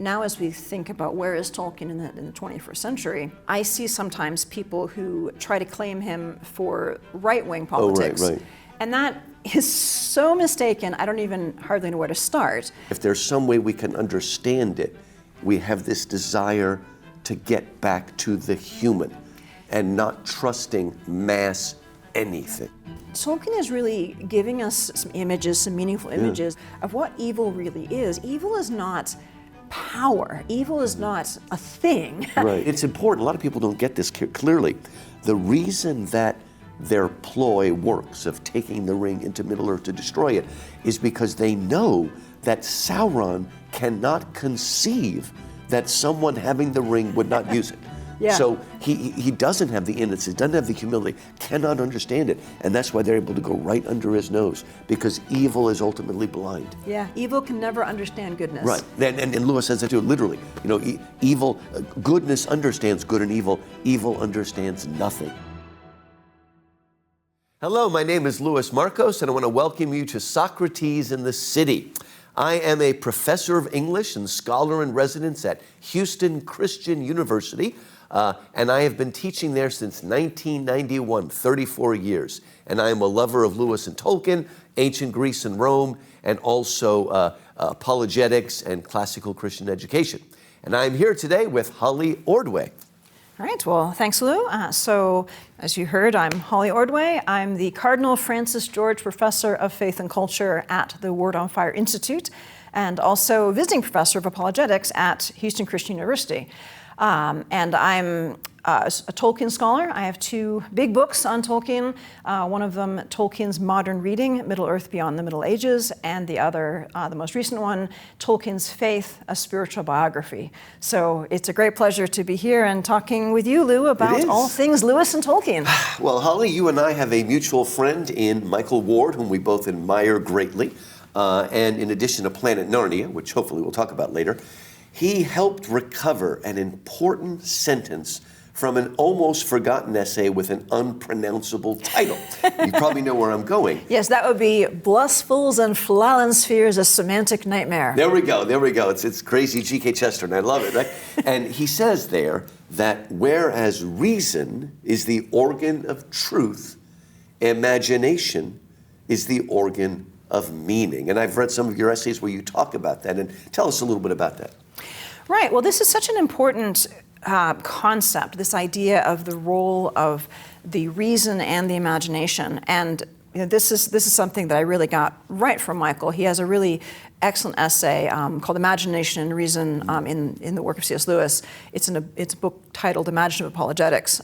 now as we think about where is Tolkien in the 21st century, I see sometimes people who try to claim him for right-wing politics. Oh, right. And that is so mistaken, I don't even hardly know where to start. If there's some way we can understand it, we have this desire to get back to the human and not trusting mass anything. Tolkien is really giving us some images, some meaningful images of what evil really is. Evil is not power. Evil is not a thing. Right. It's important. A lot of people don't get this clearly. The reason that their ploy works of taking the ring into Middle-earth to destroy it is because they know that Sauron cannot conceive that someone having the ring would not use it. Yeah. So he doesn't have the innocence, doesn't have the humility, cannot understand it. And that's why they're able to go right under his nose, because evil is ultimately blind. Yeah, evil can never understand goodness. Right, and Lewis says that too, literally. You know, evil, goodness understands good and evil understands nothing. Hello, my name is Louis Markos, and I want to welcome you to Socrates in the City. I am a professor of English and scholar in residence at Houston Christian University, and I have been teaching there since 1991, 34 years. And I am a lover of Lewis and Tolkien, ancient Greece and Rome, and also apologetics and classical Christian education. And I am here today with Holly Ordway. All right, well, thanks, Lou. So, as you heard, I'm Holly Ordway. I'm the Cardinal Francis George Professor of Faith and Culture at the Word on Fire Institute, and also visiting professor of apologetics at Houston Christian University. And I'm a Tolkien scholar. I have two big books on Tolkien. One of them, Tolkien's Modern Reading, Middle-earth Beyond the Middle Ages, and the other, the most recent one, Tolkien's Faith, A Spiritual Biography. So it's a great pleasure to be here and talking with you, Lou, about all things Lewis and Tolkien. Well, Holly, you and I have a mutual friend in Michael Ward, whom we both admire greatly. And in addition to Planet Narnia, which hopefully we'll talk about later, he helped recover an important sentence from an almost forgotten essay with an unpronounceable title. You probably know where I'm going. Yes, that would be Blissfuls and Flalenspheres, A Semantic Nightmare. There we go. It's crazy G.K. Chesterton. I love it, right? And he says there that whereas reason is the organ of truth, imagination is the organ of meaning. And I've read some of your essays where you talk about that. And tell us a little bit about that. Right. Well, this is such an important concept, this idea of the role of the reason and the imagination. And this is something that I really got right from Michael. He has a really excellent essay called Imagination and Reason in the work of C.S. Lewis. It's a book titled Imaginative Apologetics.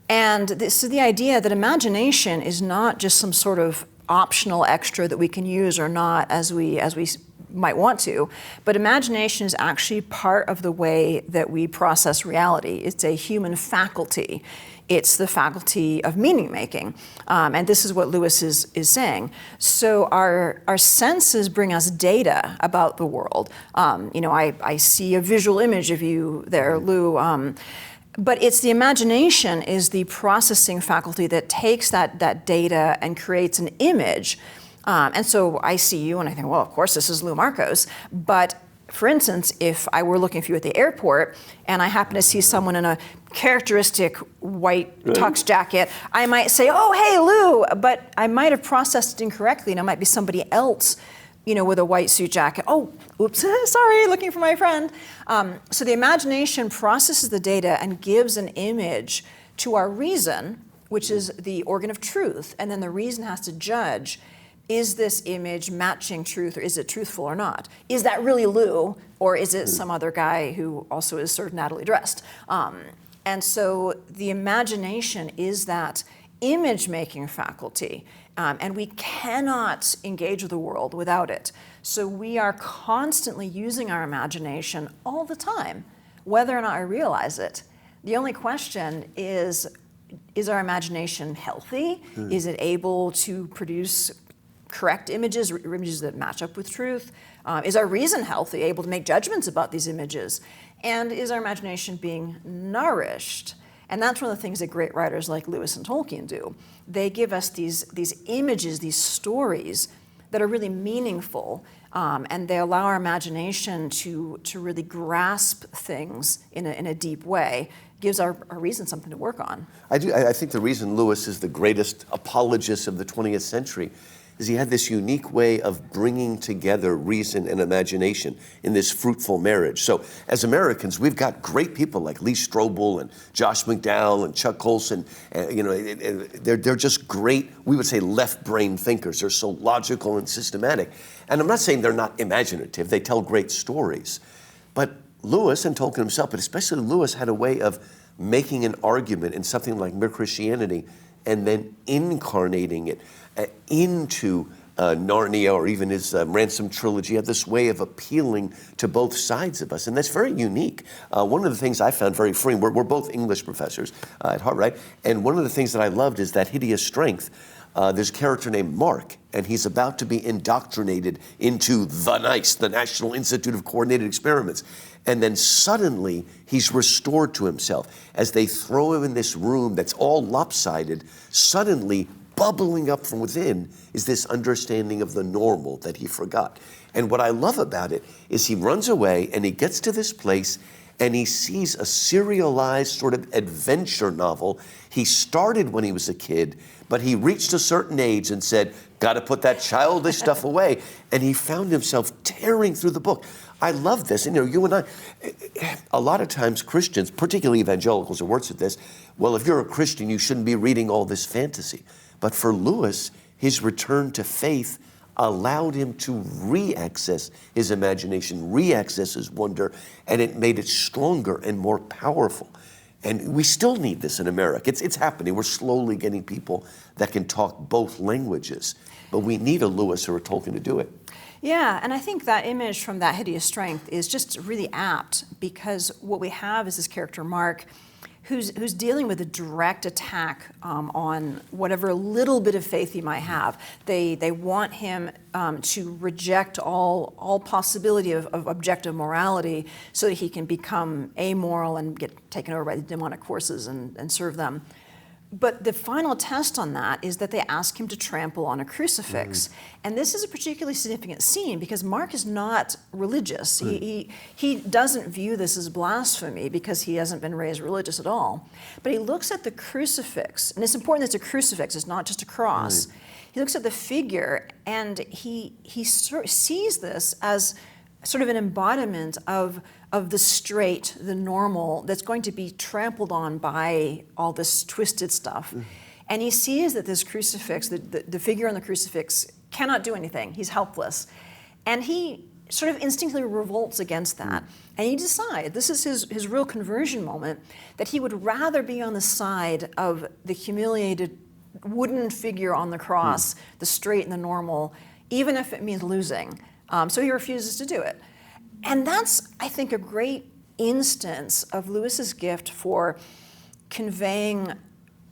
And this is the idea that imagination is not just some sort of optional extra that we can use or not as we might want to, but imagination is actually part of the way that we process reality. It's a human faculty. It's the faculty of meaning making. And this is what Lewis is saying. So our senses bring us data about the world. I see a visual image of you there, Lou. But it's the imagination is the processing faculty that takes that data and creates an image. And so I see you and I think, well, of course, this is Lou Markos. But for instance, if I were looking for you at the airport and I happen to see someone in a characteristic white tux jacket, I might say, oh, hey, Lou, but I might have processed it incorrectly and it might be somebody else, with a white suit jacket. Oh, oops, sorry, looking for my friend. So the imagination processes the data and gives an image to our reason, which is the organ of truth. And then the reason has to judge, is this image matching truth, or is it truthful or not? Is that really Lou, or is it some other guy who also is sort of nattily dressed? And so the imagination is that image-making faculty, and we cannot engage with the world without it. So we are constantly using our imagination all the time, whether or not I realize it. The only question is our imagination healthy? Is it able to produce correct images, or images that match up with truth? Is our reason healthy, able to make judgments about these images? And is our imagination being nourished? And that's one of the things that great writers like Lewis and Tolkien do. They give us these images, these stories that are really meaningful, and they allow our imagination to really grasp things in a deep way, gives our reason something to work on. I think the reason Lewis is the greatest apologist of the 20th century is he had this unique way of bringing together reason and imagination in this fruitful marriage. So as Americans, we've got great people like Lee Strobel and Josh McDowell and Chuck Colson. They're just great, we would say, left-brain thinkers. They're so logical and systematic. And I'm not saying they're not imaginative. They tell great stories. But Lewis and Tolkien himself, but especially Lewis, had a way of making an argument in something like Mere Christianity and then incarnating it into Narnia or even his Ransom trilogy. Had this way of appealing to both sides of us, and that's very unique. One of the things I found very freeing, we're both English professors at heart, right? And one of the things that I loved is that hideous strength. There's a character named Mark, and he's about to be indoctrinated into the NICE, the National Institute of Coordinated Experiments. And then suddenly he's restored to himself. As they throw him in this room that's all lopsided, suddenly bubbling up from within is this understanding of the normal that he forgot. And what I love about it is he runs away and he gets to this place and he sees a serialized sort of adventure novel. He started when he was a kid, but he reached a certain age and said, got to put that childish stuff away. And he found himself tearing through the book. I love this. And you and I, a lot of times Christians, particularly evangelicals, are worse at this. Well, if you're a Christian, you shouldn't be reading all this fantasy. But for Lewis, his return to faith allowed him to re-access his imagination, re-access his wonder, and it made it stronger and more powerful. And we still need this in America. It's happening. We're slowly getting people that can talk both languages. But we need a Lewis or a Tolkien to do it. Yeah, and I think that image from That Hideous Strength is just really apt, because what we have is this character, Mark, who's dealing with a direct attack on whatever little bit of faith he might have. They want him to reject all possibility of objective morality so that he can become amoral and get taken over by the demonic forces and serve them. But the final test on that is that they ask him to trample on a crucifix. And this is a particularly significant scene because Mark is not religious. He doesn't view this as blasphemy because he hasn't been raised religious at all. But he looks at the crucifix, and it's important that it's a crucifix, it's not just a cross. He looks at the figure and he sees this as sort of an embodiment of the straight, the normal, that's going to be trampled on by all this twisted stuff. And he sees that this crucifix, the figure on the crucifix, cannot do anything. He's helpless. And he sort of instinctively revolts against that. And he decides, this is his real conversion moment, that he would rather be on the side of the humiliated wooden figure on the cross, the straight and the normal, even if it means losing. So he refuses to do it. And that's, I think, a great instance of Lewis's gift for conveying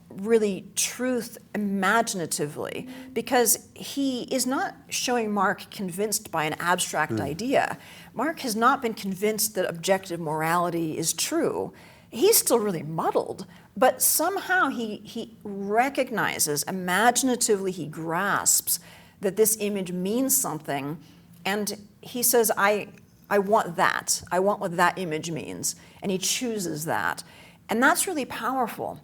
really truth imaginatively, because he is not showing Mark convinced by an abstract idea. Mark has not been convinced that objective morality is true. He's still really muddled, but somehow he recognizes, imaginatively he grasps that this image means something, and he says, I want that. I want what that image means. And he chooses that. And that's really powerful.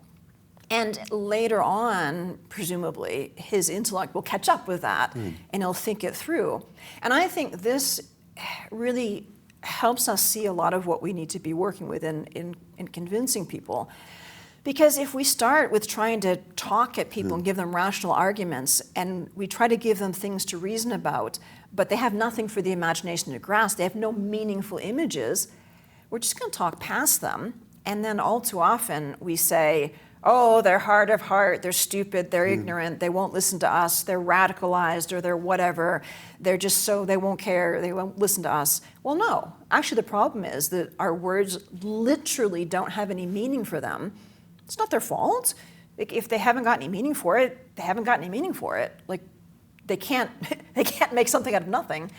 And later on, presumably, his intellect will catch up with that and he'll think it through. And I think this really helps us see a lot of what we need to be working with in convincing people. Because if we start with trying to talk at people and give them rational arguments, and we try to give them things to reason about, but they have nothing for the imagination to grasp, they have no meaningful images, we're just going to talk past them. And then all too often we say, oh, they're hard of heart, they're stupid, they're ignorant, they won't listen to us, they're radicalized, or they're whatever, they're just so, they won't care, they won't listen to us. Well, no. Actually, the problem is that our words literally don't have any meaning for them. It's not their fault. Like, if they haven't got any meaning for it, they haven't got any meaning for it. Like, they can't make something out of nothing.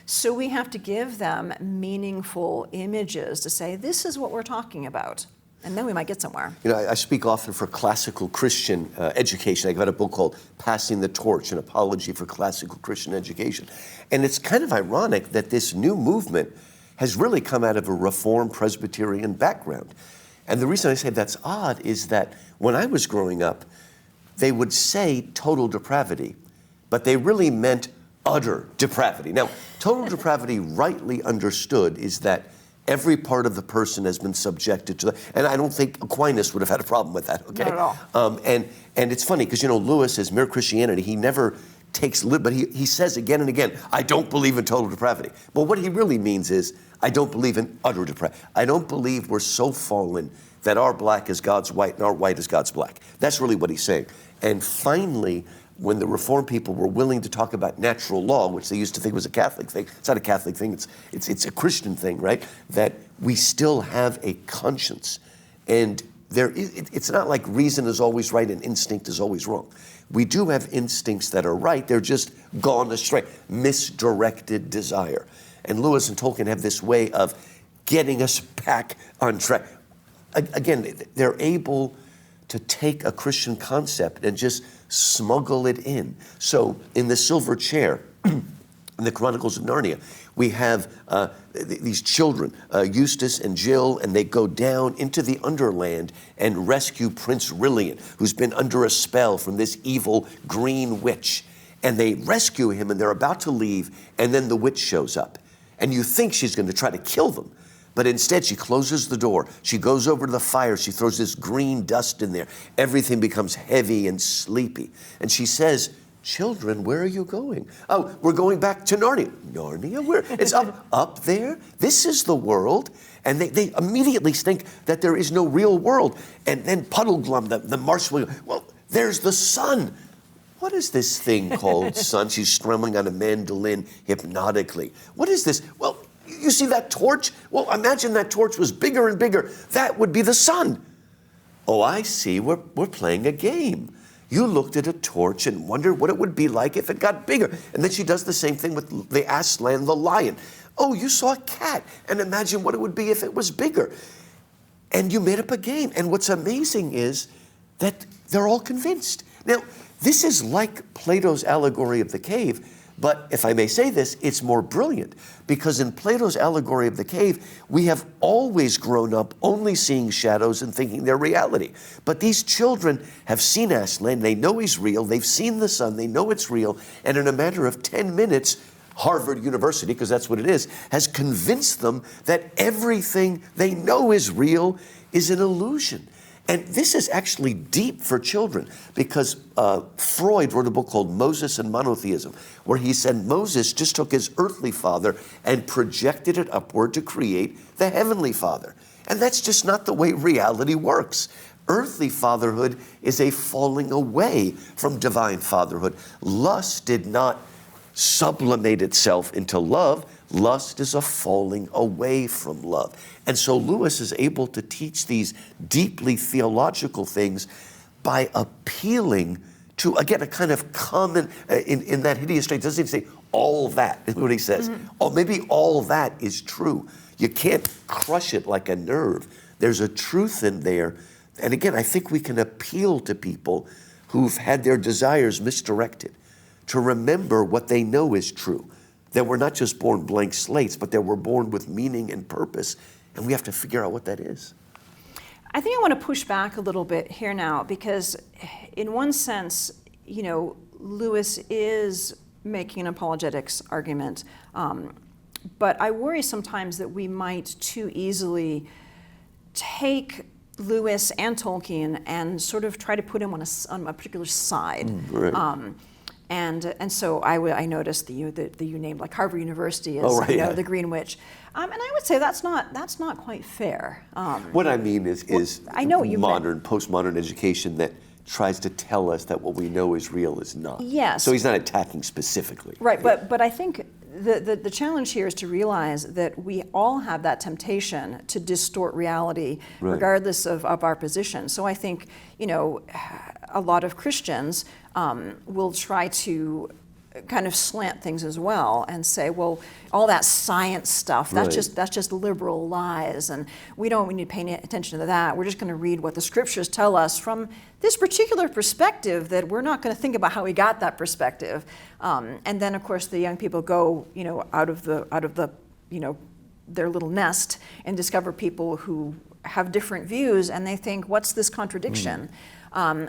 So we have to give them meaningful images to say, this is what we're talking about. And then we might get somewhere. You know, I speak often for classical Christian education. I've got a book called Passing the Torch, an apology for classical Christian education. And it's kind of ironic that this new movement has really come out of a Reformed Presbyterian background. And the reason I say that's odd is that when I was growing up, they would say total depravity, but they really meant utter depravity. Now, total depravity, rightly understood, is that every part of the person has been subjected to that. And I don't think Aquinas would have had a problem with that, okay? Not at all. And it's funny, because, you know, Lewis, as Mere Christianity, he never takes, but he says again and again, I don't believe in total depravity. But what he really means is, I don't believe in utter depravity. I don't believe we're so fallen that our black is God's white and our white is God's black. That's really what he's saying. And finally, when the Reformed people were willing to talk about natural law, which they used to think was a Catholic thing, it's not a Catholic thing, it's a Christian thing, right? That we still have a conscience. And it's not like reason is always right and instinct is always wrong. We do have instincts that are right, they're just gone astray, misdirected desire. And Lewis and Tolkien have this way of getting us back on track. Again, they're able to take a Christian concept and just smuggle it in. So in the Silver Chair, in the Chronicles of Narnia, we have these children, Eustace and Jill, and they go down into the Underland and rescue Prince Rilian, who's been under a spell from this evil green witch. And they rescue him, and they're about to leave, and then the witch shows up. And you think she's going to try to kill them. But instead, she closes the door. She goes over to the fire. She throws this green dust in there. Everything becomes heavy and sleepy. And she says, children, where are you going? Oh, we're going back to Narnia. Narnia? Where? It's up there. This is the world. And they immediately think that there is no real world. And then Puddleglum, the marshmallow, well, there's the sun. What is this thing called sun? She's strumming on a mandolin hypnotically. What is this? Well, you see that torch? Well, imagine that torch was bigger and bigger. That would be the sun. Oh, I see. We're playing a game. You looked at a torch and wondered what it would be like if it got bigger. And then she does the same thing with the Aslan, the lion. Oh, you saw a cat and imagine what it would be if it was bigger. And you made up a game. And what's amazing is that they're all convinced. Now, this is like Plato's allegory of the cave, but if I may say this, it's more brilliant, because in Plato's allegory of the cave, we have always grown up only seeing shadows and thinking they're reality. But these children have seen Aslan, they know he's real, they've seen the sun, they know it's real, and in a matter of 10 minutes, Harvard University, because that's what it is, has convinced them that everything they know is real is an illusion. And this is actually deep for children, because Freud wrote a book called Moses and Monotheism, where he said Moses just took his earthly father and projected it upward to create the heavenly father. And that's just not the way reality works. Earthly fatherhood is a falling away from divine fatherhood. Lust did not sublimate itself into love. Lust is a falling away from love. And so Lewis is able to teach these deeply theological things by appealing to, again, a kind of common, in that hideous trait, doesn't even say all that, is what he says. Mm-hmm. Oh, maybe all that is true. You can't crush it like a nerve. There's a truth in there. And again, I think we can appeal to people who've had their desires misdirected to remember what they know is true. That we're not just born blank slates, but that we're born with meaning and purpose, and we have to figure out what that is. I think I want to push back a little bit here now, because in one sense, you know, Lewis is making an apologetics argument, but I worry sometimes that we might too easily take Lewis and Tolkien and sort of try to put him on a particular side. Right. And so I noticed that you named like Harvard University as the Green Witch, and I would say that's not quite fair. What I mean is I know postmodern education that tries to tell us that what we know is real is not. Yes. So he's not attacking specifically. Right, but I think the challenge here is to realize that we all have that temptation to distort reality, right, regardless of our position. So I think, you know, a lot of Christians will try to kind of slant things as well and say, well, all that science stuff, that's just liberal lies, and we need to pay attention to that. We're just going to read what the scriptures tell us from this particular perspective, that we're not going to think about how we got that perspective. And then, of course, the young people go, out of the their little nest and discover people who have different views, and they think, what's this contradiction?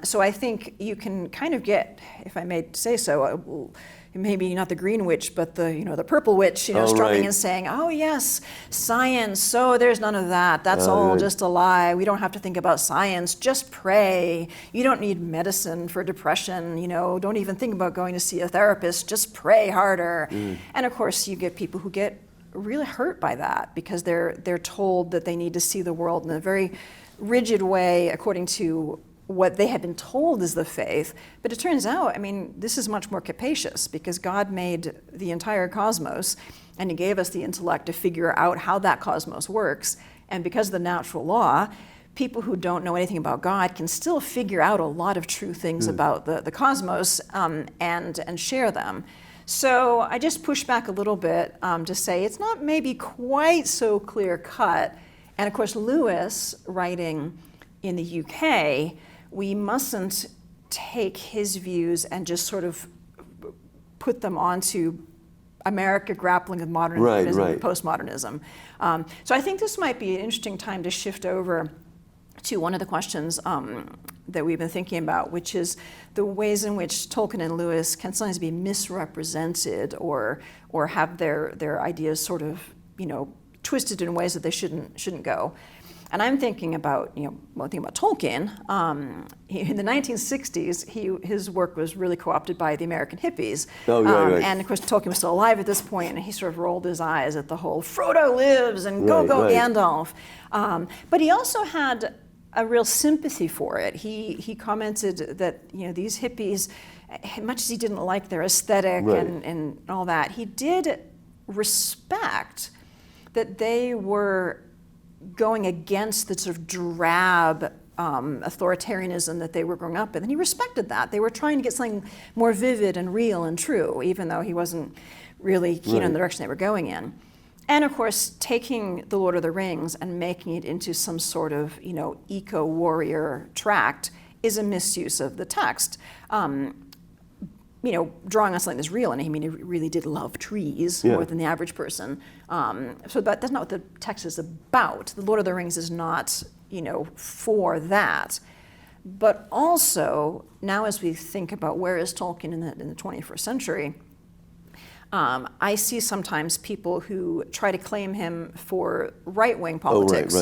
So I think you can kind of get, if I may say so, maybe not the green witch, but the purple witch, strumming and saying, oh yes, science, so there's none of that. That's all just a lie. We don't have to think about science. Just pray. You don't need medicine for depression. Don't even think about going to see a therapist. Just pray harder. And of course, you get people who get really hurt by that because they're told that they need to see the world in a very rigid way according to what they had been told is the faith. But it turns out, this is much more capacious because God made the entire cosmos and he gave us the intellect to figure out how that cosmos works. And because of the natural law, people who don't know anything about God can still figure out a lot of true things about the cosmos and share them. So I just push back a little bit to say it's not maybe quite so clear cut. And of course, Lewis, writing in the UK, we mustn't take his views and just sort of put them onto America grappling with modernism and postmodernism. So I think this might be an interesting time to shift over to one of the questions that we've been thinking about, which is the ways in which Tolkien and Lewis can sometimes be misrepresented or have their ideas sort of twisted in ways that they shouldn't go. And I'm thinking about, Tolkien. In the 1960s, his work was really co-opted by the American hippies. And of course, Tolkien was still alive at this point, and he sort of rolled his eyes at the whole Frodo lives and go Gandalf. But he also had a real sympathy for it. He commented that these hippies, much as he didn't like their aesthetic and all that, he did respect that they were going against the sort of drab authoritarianism that they were growing up in. And he respected that. They were trying to get something more vivid and real and true, even though he wasn't really keen on the direction they were going in. And of course, taking The Lord of the Rings and making it into some sort of, eco-warrior tract is a misuse of the text. Drawing on something that's real, and he really did love trees more than the average person. So that's not what the text is about. The Lord of the Rings is not, for that. But also, now as we think about where is Tolkien in the 21st century, I see sometimes people who try to claim him for right-wing politics.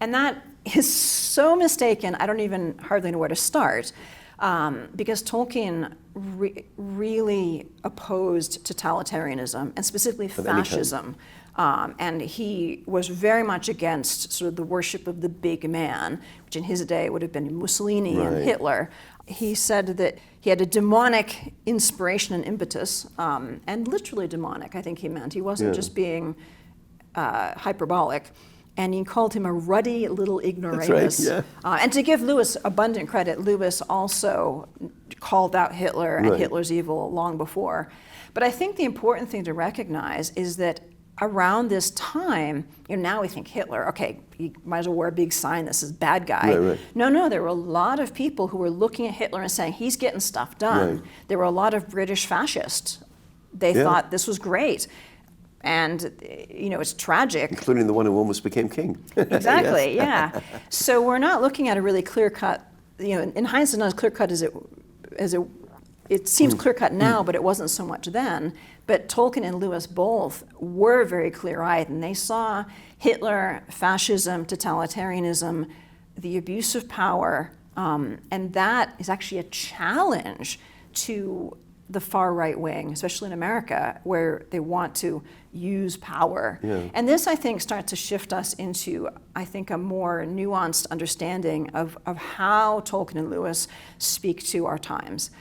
And that is so mistaken, I don't even hardly know where to start. Because Tolkien really opposed totalitarianism and specifically fascism. And he was very much against sort of the worship of the big man, which in his day would have been Mussolini and Hitler. He said that he had a demonic inspiration and impetus, and literally demonic, I think he meant. He wasn't just being hyperbolic. And he called him a ruddy little ignoramus. And to give Lewis abundant credit, Lewis also called out Hitler and Hitler's evil long before. But I think the important thing to recognize is that around this time, now we think Hitler, okay, you might as well wear a big sign that says bad guy. No, there were a lot of people who were looking at Hitler and saying, he's getting stuff done. There were a lot of British fascists. They thought this was great. And, it's tragic. Including the one who almost became king. Exactly, So we're not looking at a really clear-cut, in hindsight, not as clear-cut as it seems clear-cut now, but it wasn't so much then. But Tolkien and Lewis both were very clear-eyed, and they saw Hitler, fascism, totalitarianism, the abuse of power, and that is actually a challenge to the far right wing, especially in America, where they want to use power. And this, I think, starts to shift us into, I think, a more nuanced understanding of how Tolkien and Lewis speak to our times.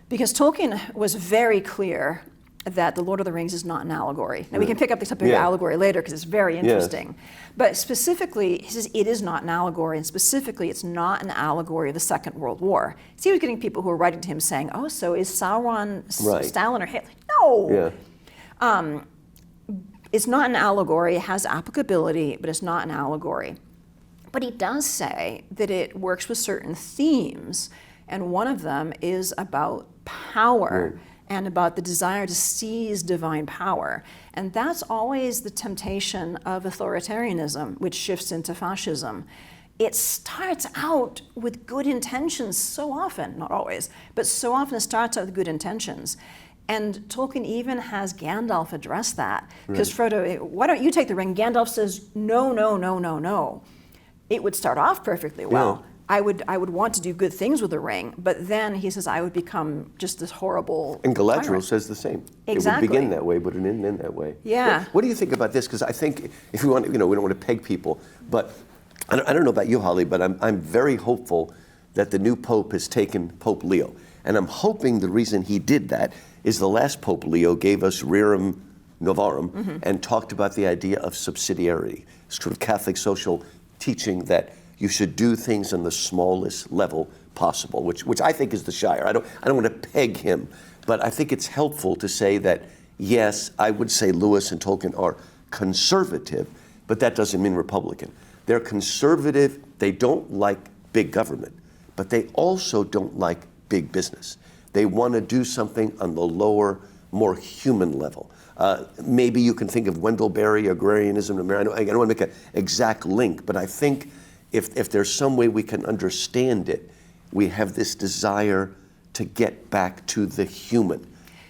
Because Tolkien was very clear that The Lord of the Rings is not an allegory. Now, we can pick up this topic of allegory later because it's very interesting. But specifically, he says it is not an allegory, and specifically, it's not an allegory of the Second World War. So he was getting people who were writing to him saying, oh, so is Sauron Stalin or Hitler? No! It's not an allegory. It has applicability, but it's not an allegory. But he does say that it works with certain themes, and one of them is about power and about the desire to seize divine power. And that's always the temptation of authoritarianism, which shifts into fascism. It starts out with good intentions so often, not always, but so often it starts out with good intentions. And Tolkien even has Gandalf address that. Because Frodo, why don't you take the ring? Gandalf says, no, no, no, no, no. It would start off perfectly well. I would want to do good things with the ring, but then he says I would become just this horrible And Galadriel tyrant. says the same. Exactly. It would begin that way, but it would end that way. Yeah. What do you think about this? Because I think if we want, we don't want to peg people, but I don't know about you, Holly, but I'm very hopeful that the new Pope has taken Pope Leo. And I'm hoping the reason he did that is the last Pope Leo gave us Rerum Novarum and talked about the idea of subsidiarity, sort of Catholic social teaching that you should do things on the smallest level possible, which I think is the Shire. I don't want to peg him, but I think it's helpful to say that, yes, I would say Lewis and Tolkien are conservative, but that doesn't mean Republican. They're conservative, they don't like big government, but they also don't like big business. They want to do something on the lower, more human level. Maybe you can think of Wendell Berry, agrarianism in America. I don't want to make an exact link, but I think if there's some way we can understand it, we have this desire to get back to the human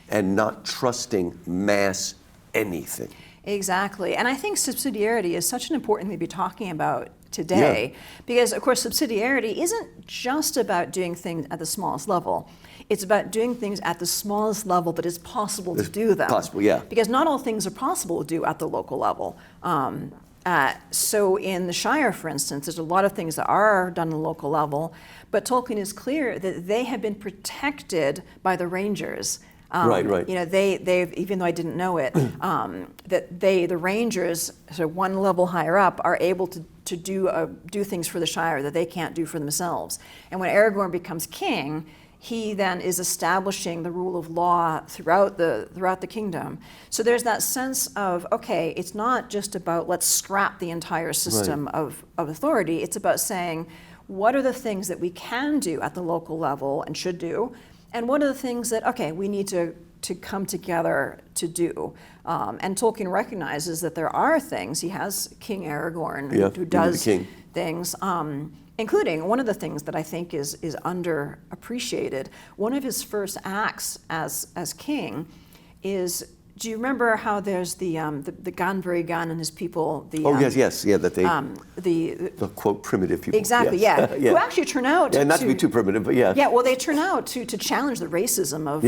and not trusting mass anything. Exactly. And I think subsidiarity is such an important thing to be talking about today because, of course, subsidiarity isn't just about doing things at the smallest level. It's about doing things at the smallest level that is possible to do them. Possible, Because not all things are possible to do at the local level. So in the Shire, for instance, there's a lot of things that are done at the local level, but Tolkien is clear that they have been protected by the Rangers. Right. You know, they've even though I didn't know it, that the Rangers, so one level higher up, are able to do things for the Shire that they can't do for themselves. And when Aragorn becomes king, he then is establishing the rule of law throughout the kingdom. So there's that sense of, okay, it's not just about let's scrap the entire system of authority. It's about saying, what are the things that we can do at the local level and should do, and what are the things that, okay, we need to come together to do. And Tolkien recognizes that there are things. He has King Aragorn who does things. Including one of the things that I think is underappreciated. One of his first acts as king is, do you remember how there's the Ganbury Gun and his people? The quote primitive people. Exactly, who actually turn out not to be too primitive, but well, they turn out to challenge the racism of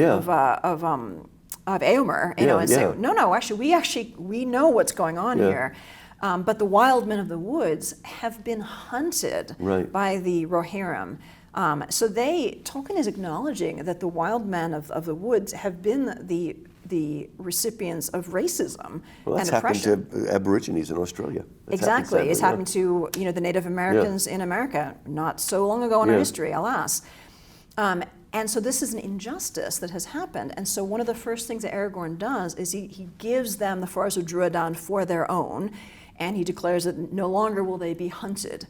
Éomer, and say, no, actually we know what's going on here. But the wild men of the woods have been hunted by the Rohirrim. So Tolkien is acknowledging that the wild men of the woods have been the recipients of racism and oppression. Happened to Aborigines in Australia. Exactly. It's happened to the Native Americans in America not so long ago in our history, alas. And so this is an injustice that has happened. And so one of the first things that Aragorn does is he gives them the Forest of Druadan for their own, and he declares that no longer will they be hunted.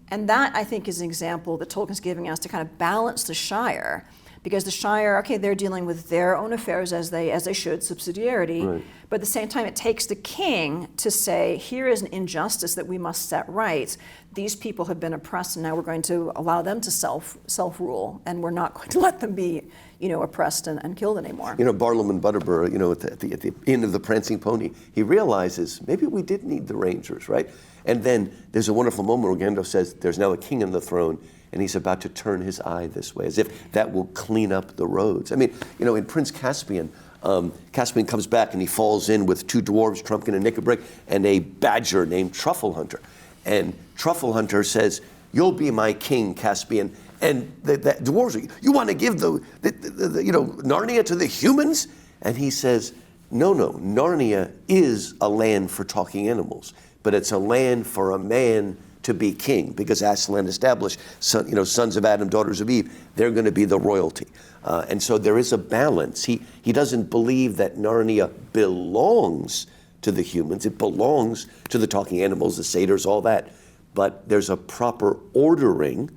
And that, I think, is an example that Tolkien's giving us to kind of balance the Shire, because the Shire, okay, they're dealing with their own affairs as they should, subsidiarity, but at the same time it takes the king to say, here is an injustice that we must set right. These people have been oppressed, and now we're going to allow them to self-rule, and we're not going to let them be oppressed and killed anymore. Barlam and Butterbur, at the end of the Prancing Pony, he realizes maybe we did need the Rangers, right? And then there's a wonderful moment where Gandalf says, there's now a king on the throne, and he's about to turn his eye this way, as if that will clean up the roads. I mean, in Prince Caspian, Caspian comes back and he falls in with two dwarves, Trumpkin and Nickabrick, and a badger named Truffle Hunter. And Truffle Hunter says, you'll be my king, Caspian. And the dwarves are, you want to give the Narnia to the humans? And he says, no, Narnia is a land for talking animals, but it's a land for a man to be king, because Aslan established, sons of Adam, daughters of Eve, they're going to be the royalty. And so there is a balance. He doesn't believe that Narnia belongs to the humans. It belongs to the talking animals, the satyrs, all that. But there's a proper ordering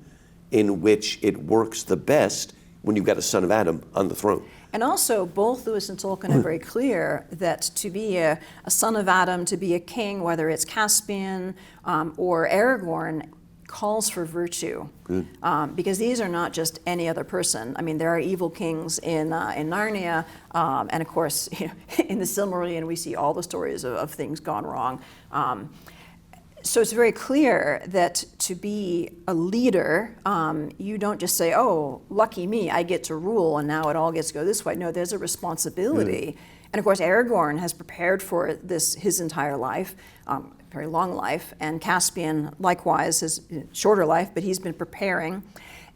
in which it works the best when you've got a son of Adam on the throne. And also, both Lewis and Tolkien are very clear that to be a son of Adam, to be a king, whether it's Caspian or Aragorn, calls for virtue. Because these are not just any other person. I mean, there are evil kings in Narnia, and of course, in the Silmarillion, we see all the stories of things gone wrong. So it's very clear that to be a leader, you don't just say, oh, lucky me, I get to rule, and now it all gets to go this way. No, there's a responsibility. And of course, Aragorn has prepared for this his entire life, very long life, and Caspian, likewise, his shorter life, but he's been preparing.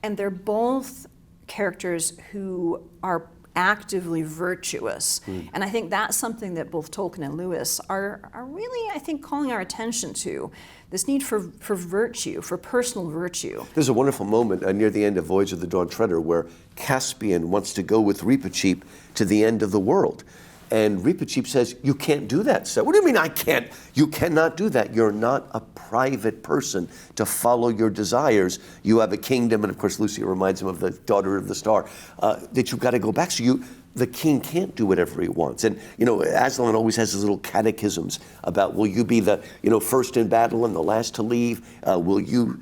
And they're both characters who are actively virtuous. And I think that's something that both Tolkien and Lewis are really, I think, calling our attention to, this need for virtue, for personal virtue. There's a wonderful moment near the end of Voyage of the Dawn Treader where Caspian wants to go with Reepicheep to the end of the world. And Reepicheep says, you can't do that, sir. What do you mean I can't? You cannot do that. You're not a private person to follow your desires. You have a kingdom, and of course Lucy reminds him of the daughter of the star, that you've got to go back. So the king can't do whatever he wants. And, Aslan always has his little catechisms about, will you be the, first in battle and the last to leave? Will you,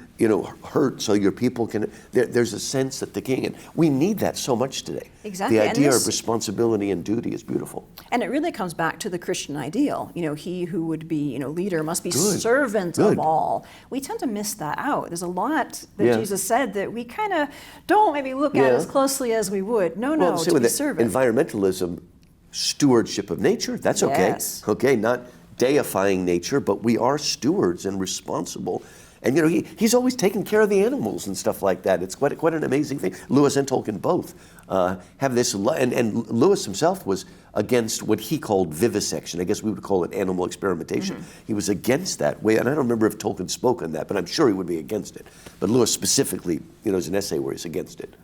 hurt so your people can, there's a sense that the king, and we need that so much today. Exactly. The idea of responsibility and duty is beautiful. And it really comes back to the Christian ideal. He who would be, leader must be servant of all. We tend to miss that out. There's a lot that Jesus said that we kind of don't maybe look at as closely as we would. No, to be servant. Environmentalism, stewardship of nature, that's okay. Yes. Okay, not deifying nature, but we are stewards and responsible. And he's always taken care of the animals and stuff like that. It's quite an amazing thing. Lewis and Tolkien both have this, and Lewis himself was against what he called vivisection. I guess we would call it animal experimentation. He was against that way, and I don't remember if Tolkien spoke on that, but I'm sure he would be against it. But Lewis specifically, there's an essay where he's against it.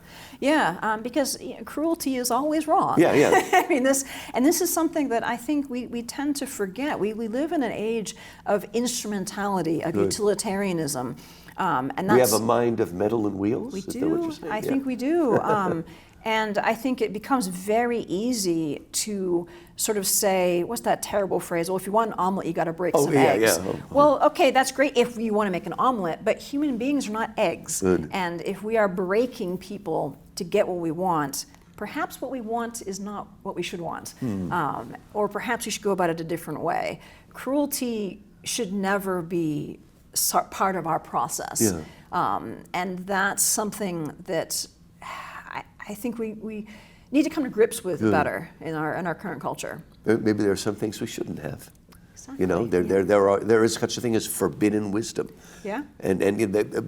Yeah, because cruelty is always wrong. Yeah. I mean, this is something that I think we tend to forget. We live in an age of instrumentality, of utilitarianism. And that's, we have a mind of metal and wheels? We Is do. that what you're saying? I think we do. And I think it becomes very easy to sort of say, what's that terrible phrase? Well, if you want an omelet, you got to break some eggs. Well, okay, that's great if you want to make an omelet, but human beings are not eggs. Good. And if we are breaking people to get what we want, perhaps what we want is not what we should want. Or perhaps we should go about it a different way. Cruelty should never be part of our process. And that's something that I think we need to come to grips with better in our current culture. Maybe there are some things we shouldn't have. Exactly. There is such a thing as forbidden wisdom. Yeah. And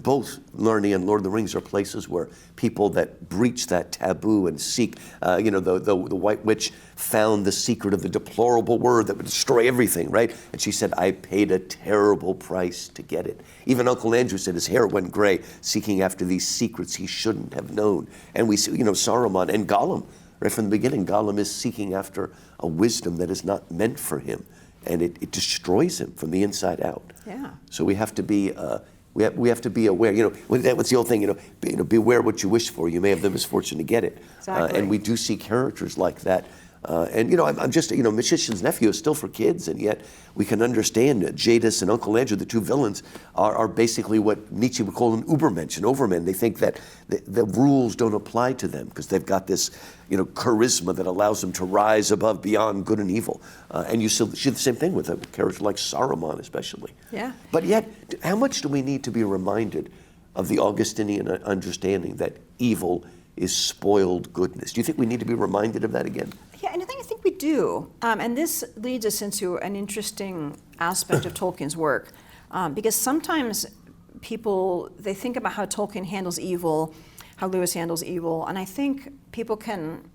both Narnia and Lord of the Rings are places where people that breach that taboo and seek, the White Witch found the secret of the deplorable word that would destroy everything, right? And she said, I paid a terrible price to get it. Even Uncle Andrew said his hair went gray, seeking after these secrets he shouldn't have known. And we see, Saruman and Gollum, right from the beginning, Gollum is seeking after a wisdom that is not meant for him. And it destroys him from the inside out. Yeah. So we have to be we have to be aware. What's the old thing? Beware what you wish for. You may have the misfortune to get it. Exactly. And we do see characters like that. I'm just Magician's Nephew is still for kids, and yet we can understand Jadis and Uncle Andrew, the two villains, are basically what Nietzsche would call an Übermensch, an overman. They think that the rules don't apply to them because they've got this charisma that allows them to rise above beyond good and evil. And you see the same thing with a character like Saruman, especially. Yeah. But yet, how much do we need to be reminded of the Augustinian understanding that evil is spoiled goodness? Do you think we need to be reminded of that again? Yeah, and I think we do. And this leads us into an interesting aspect of Tolkien's work, because sometimes people, they think about how Tolkien handles evil, how Lewis handles evil, and I think people can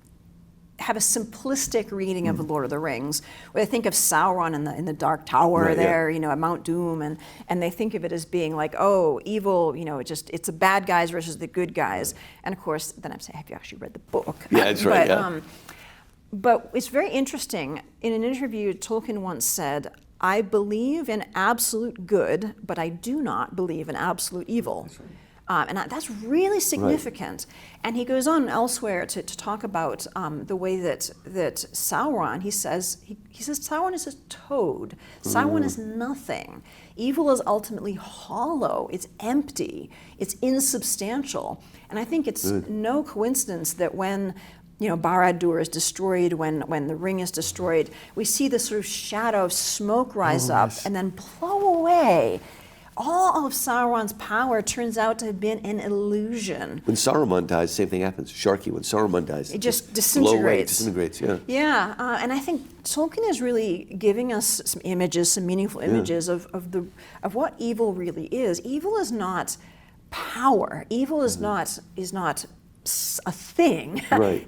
have a simplistic reading of the Lord of the Rings, where they think of Sauron in the Dark Tower Right, there, at Mount Doom, and they think of it as being like, oh, evil, it's the bad guys versus the good guys. And of course, then I'm saying, have you actually read the book? Yeah, that's right. But it's very interesting. In an interview, Tolkien once said, I believe in absolute good, but I do not believe in absolute evil. That's right. And that's really significant. Right. And he goes on elsewhere to talk about the way that Sauron, he says Sauron is a toad. Sauron is nothing. Evil is ultimately hollow. It's empty. It's insubstantial. And I think it's no coincidence that when Barad-dûr is destroyed, when the ring is destroyed, we see this sort of shadow of smoke rise up and then blow away. All of Sauron's power turns out to have been an illusion. When Saruman dies, same thing happens. Sharky, when Saruman dies, it just disintegrates. Yeah. Yeah, and I think Tolkien is really giving us some images, some meaningful images of what evil really is. Evil is not power. Evil is not a thing. Right.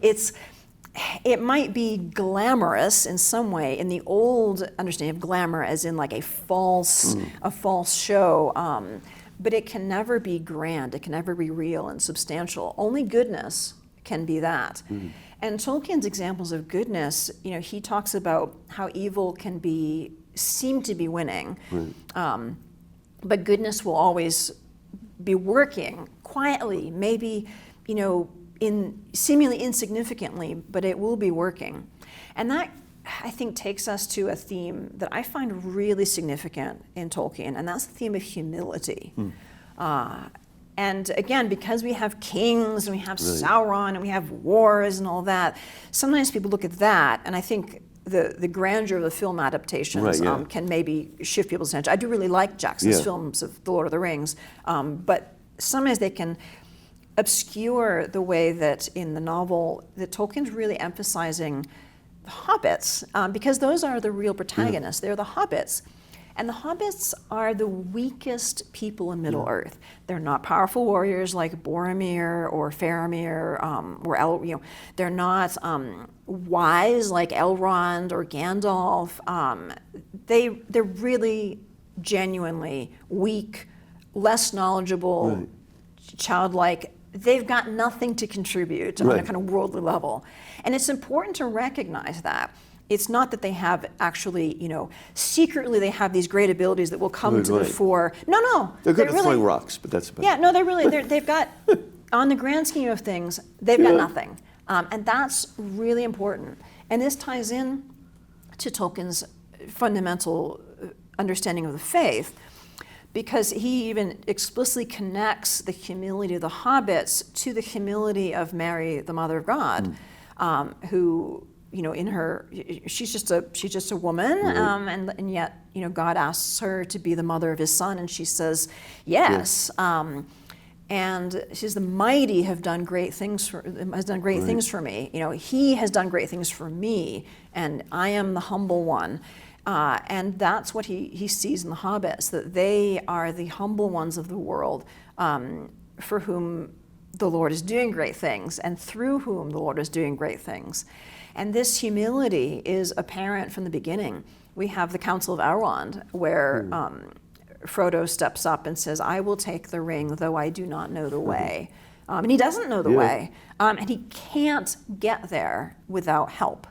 It might be glamorous in some way, in the old understanding of glamour as in like a false show, but it can never be grand, it can never be real and substantial. Only goodness can be that. And Tolkien's examples of goodness, he talks about how evil can seem to be winning, but goodness will always be working quietly, maybe, seemingly insignificantly, but it will be working. And that, I think, takes us to a theme that I find really significant in Tolkien, and that's the theme of humility. And again, because we have kings, and we have Sauron, and we have wars and all that, sometimes people look at that, and I think the grandeur of the film adaptations can maybe shift people's attention. I do really like Jackson's films of The Lord of the Rings, but sometimes they can obscure the way that in the novel that Tolkien's really emphasizing the hobbits, because those are the real protagonists. They're the hobbits. And the hobbits are the weakest people in Middle-earth. They're not powerful warriors like Boromir or Faramir, they're not wise like Elrond or Gandalf. They're really genuinely weak, less knowledgeable, childlike. They've got nothing to contribute on a kind of worldly level. And it's important to recognize that. It's not that they have actually, secretly they have these great abilities that will come to the fore. No. They're good at throwing rocks, but that's about it. Yeah, no, they've got, on the grand scheme of things, they've got nothing. And that's really important. And this ties in to Tolkien's fundamental understanding of the faith, because he even explicitly connects the humility of the hobbits to the humility of Mary, the Mother of God, who, in her, she's just a woman, and yet, God asks her to be the mother of His Son, and she says yes. And she says, the mighty have done great things things for me. He has done great things for me, and I am the humble one. And that's what he sees in the hobbits, that they are the humble ones of the world, for whom the Lord is doing great things, and through whom the Lord is doing great things. And this humility is apparent from the beginning. We have the Council of Elrond, where Frodo steps up and says, I will take the ring, though I do not know the way. And he doesn't know the way, and he can't get there without help.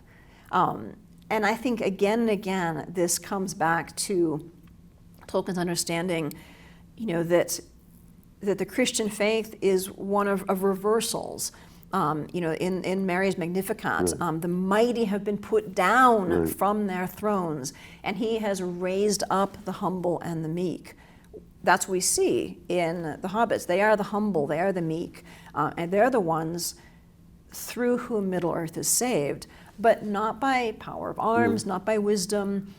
And I think again and again, this comes back to Tolkien's understanding, that the Christian faith is one of reversals. In Mary's Magnificat, the mighty have been put down from their thrones, and He has raised up the humble and the meek. That's what we see in the hobbits. They are the humble, they are the meek, and they're the ones through whom Middle-earth is saved. But not by power of arms, not by wisdom,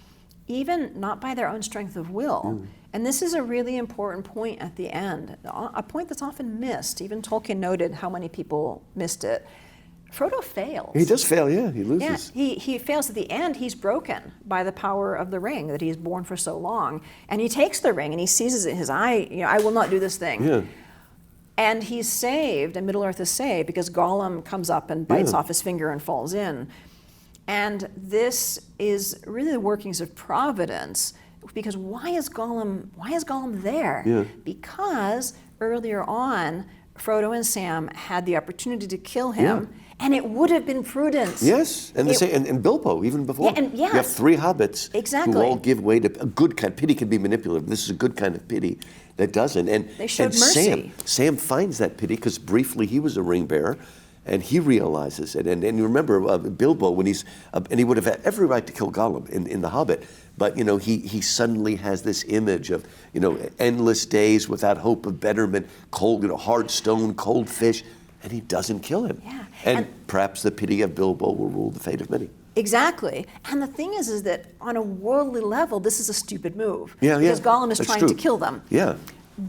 even not by their own strength of will. And this is a really important point at the end, a point that's often missed. Even Tolkien noted how many people missed it. Frodo fails. He does fail, he loses. Yeah, he fails at the end. He's broken by the power of the ring that he's borne for so long. And he takes the ring and he seizes it in his eye, I will not do this thing. And he's saved, and Middle-earth is saved because Gollum comes up and bites off his finger and falls in. And this is really the workings of Providence, because why is Gollum there? Yeah. Because earlier on, Frodo and Sam had the opportunity to kill him, and it would have been prudence. Yes, and and Bilbo, even before. Yeah, and You have 3 hobbits who all give way to a good kind. Pity can be manipulative. This is a good kind of pity that doesn't. And they showed mercy. Sam finds that pity because briefly he was a ring bearer, and he realizes it. And you remember Bilbo when he's and he would have had every right to kill Gollum in The Hobbit, but he suddenly has this image of endless days without hope of betterment, cold hard stone, cold fish, and he doesn't kill him. Yeah. And perhaps the pity of Bilbo will rule the fate of many. Exactly. And the thing is that on a worldly level, this is a stupid move. Yeah, because Gollum is that's trying true. to kill them. Yeah.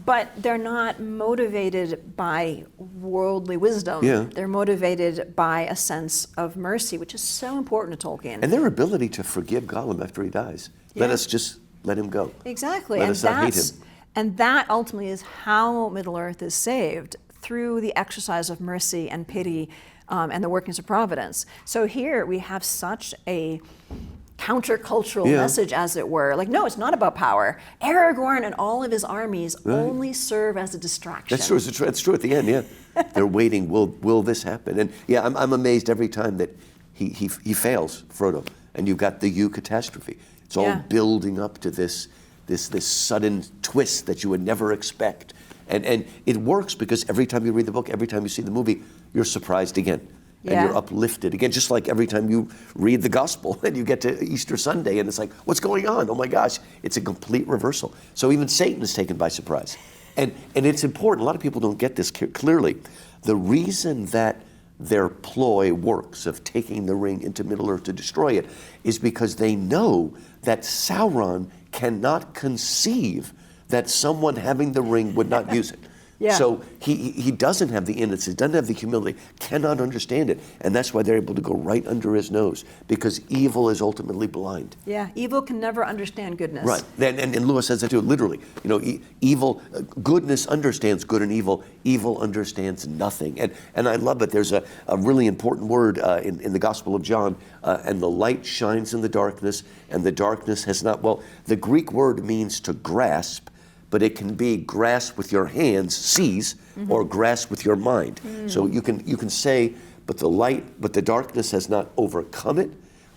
But they're not motivated by worldly wisdom. Yeah. They're motivated by a sense of mercy, which is so important to Tolkien. And their ability to forgive Gollum after he dies. Let Yeah. us just let him go. Exactly. Let and us not hate him. And that ultimately is how Middle-earth is saved, through the exercise of mercy and pity and the workings of Providence. So here we have such a countercultural message, as it were. Like, no, it's not about power. Aragorn and all of his armies only serve as a distraction. That's true. It's true at the end, yeah. They're waiting, will this happen? And yeah, I'm amazed every time that he fails, Frodo, and you've got the catastrophe. It's all building up to this sudden twist that you would never expect. And it works because every time you read the book, every time you see the movie, you're surprised again. And you're uplifted again, just like every time you read the gospel and you get to Easter Sunday and it's like, what's going on? Oh my gosh, it's a complete reversal. So even Satan is taken by surprise. And it's important, a lot of people don't get this clearly. The reason that their ploy works of taking the ring into Middle-earth to destroy it is because they know that Sauron cannot conceive that someone having the ring would not use it. Yeah. So he doesn't have the innocence, doesn't have the humility, cannot understand it. And that's why they're able to go right under his nose, because evil is ultimately blind. Yeah, evil can never understand goodness. Right, and Lewis says that too, literally. Evil, goodness understands good and evil understands nothing. And I love it, there's a really important word in the Gospel of John, and the light shines in the darkness, and the darkness has not, the Greek word means to grasp, but it can be grasp with your hands, seize, or grasp with your mind. So you can say, but the darkness has not overcome it,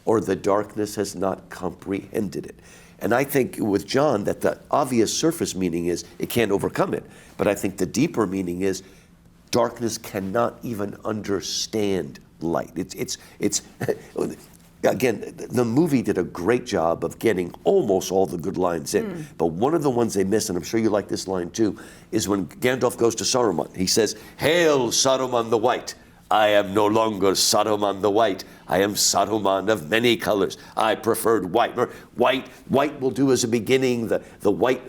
or the darkness has not comprehended it. And I think with John that the obvious surface meaning is it can't overcome it, but I think the deeper meaning is darkness cannot even understand light. It's Again, the movie did a great job of getting almost all the good lines in. But one of the ones they missed, and I'm sure you like this line too, is when Gandalf goes to Saruman. He says, "Hail, Saruman the White. I am no longer Saruman the White. I am Saruman of many colors. I preferred white." White will do as a beginning. The white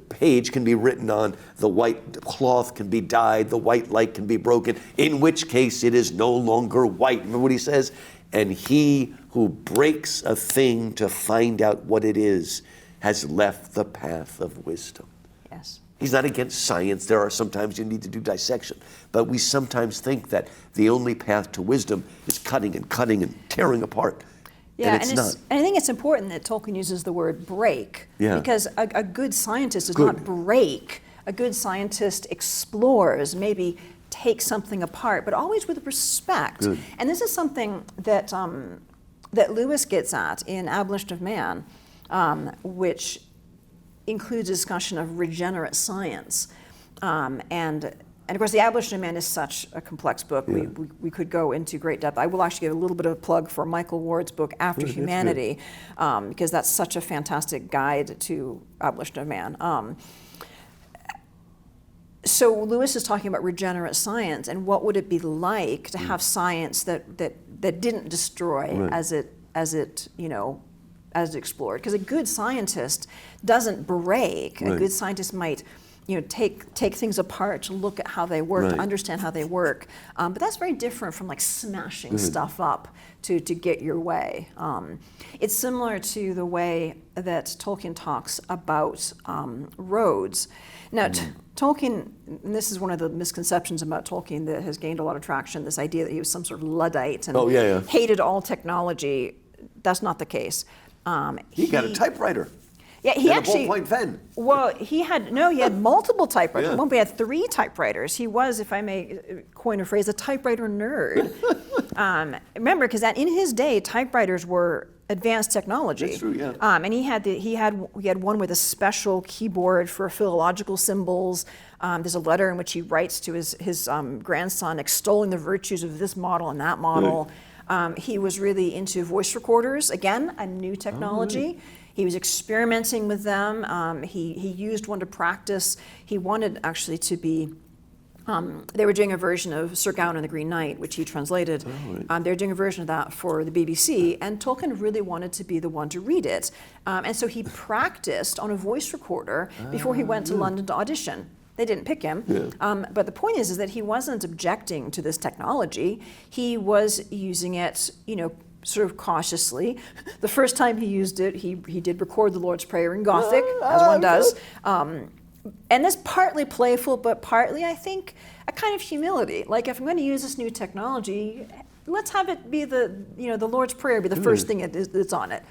page can be written on. The white cloth can be dyed. The white light can be broken, in which case it is no longer white. Remember what he says? And he who breaks a thing to find out what it is has left the path of wisdom. Yes. He's not against science. There are sometimes you need to do dissection. But we sometimes think that the only path to wisdom is cutting and tearing apart. Yeah, and it's not. And I think it's important that Tolkien uses the word break. Yeah. Because a good scientist does not break. A good scientist explores, maybe take something apart, but always with respect. Good. And this is something that that Lewis gets at in Abolition of Man, which includes a discussion of regenerate science. And of course, The Abolition of Man is such a complex book. Yeah. We could go into great depth. I will actually give a little bit of a plug for Michael Ward's book, After Humanity, because that's such a fantastic guide to Abolition of Man. So Lewis is talking about regenerate science, and what would it be like to have science that didn't destroy as it explored? Because a good scientist doesn't break. A good scientist might, take things apart to look at how they work, to Right. understand how they work. But that's very different from like smashing stuff up to get your way. It's similar to the way that Tolkien talks about roads. Now, Tolkien, and this is one of the misconceptions about Tolkien that has gained a lot of traction, this idea that he was some sort of Luddite and hated all technology. That's not the case. He got a typewriter. Yeah, he and actually. a ballpoint pen. Well, he had multiple typewriters. At one point, he had 3 typewriters. He was, if I may coin a phrase, a typewriter nerd. Remember, because in his day, typewriters were advanced technology. That's true, yeah. And he had one with a special keyboard for philological symbols. There's a letter in which he writes to his grandson, extolling the virtues of this model and that model. Right. He was really into voice recorders. Again, a new technology. Oh, right. He was experimenting with them. He used one to practice. He wanted actually to be, they were doing a version of Sir Gawain and the Green Knight, which he translated. Oh, right. They were doing a version of that for the BBC, and Tolkien really wanted to be the one to read it. And so he practiced on a voice recorder before he went to London to audition. They didn't pick him. Yeah. But the point is that he wasn't objecting to this technology. He was using it, sort of cautiously. The first time he used it, he did record the Lord's Prayer in Gothic, as one does. And that's partly playful, but partly, I think, a kind of humility. Like, if I'm going to use this new technology, let's have it be the Lord's Prayer be the first thing that's on it.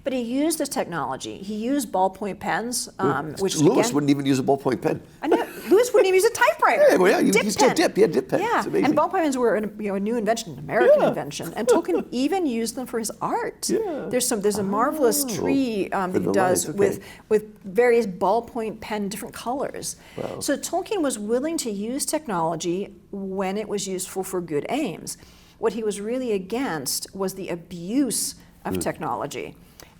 But he used this technology. He used ballpoint pens, which Lewis again, wouldn't even use a ballpoint pen. I know. Lewis wouldn't even use a typewriter. Yeah, well, yeah, Dip you still pen. dip. Yeah, dip pen. Yeah, It's amazing. and ballpoint pens were a new invention, an American invention, and Tolkien even used them for his art. Yeah. There's a marvelous tree that he does with various ballpoint pen, different colors. Wow. So Tolkien was willing to use technology when it was useful for good aims. What he was really against was the abuse of technology.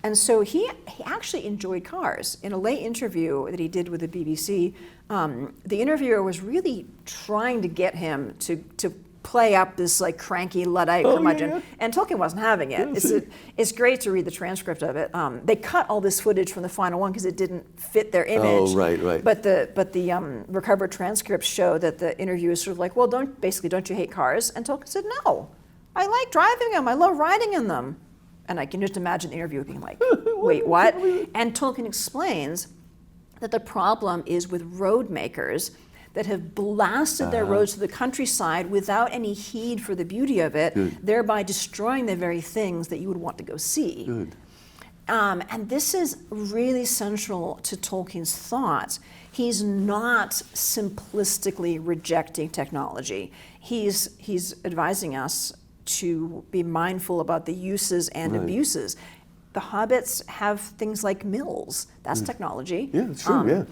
And so he actually enjoyed cars. In a late interview that he did with the BBC, the interviewer was really trying to get him to play up this like cranky Luddite curmudgeon, yeah. And Tolkien wasn't having it. It's great to read the transcript of it. They cut all this footage from the final one because it didn't fit their image. Oh, right. But the recovered transcripts show that the interviewer is sort of like, well, don't you hate cars? And Tolkien said, no, I like driving them. I love riding in them. And I can just imagine the interviewer being like, wait, what? And Tolkien explains that the problem is with road makers that have blasted their roads to the countryside without any heed for the beauty of it, thereby destroying the very things that you would want to go see. Good. And this is really central to Tolkien's thought. He's not simplistically rejecting technology. He's advising us to be mindful about the uses and abuses. The hobbits have things like mills. That's technology. Yeah, it's true,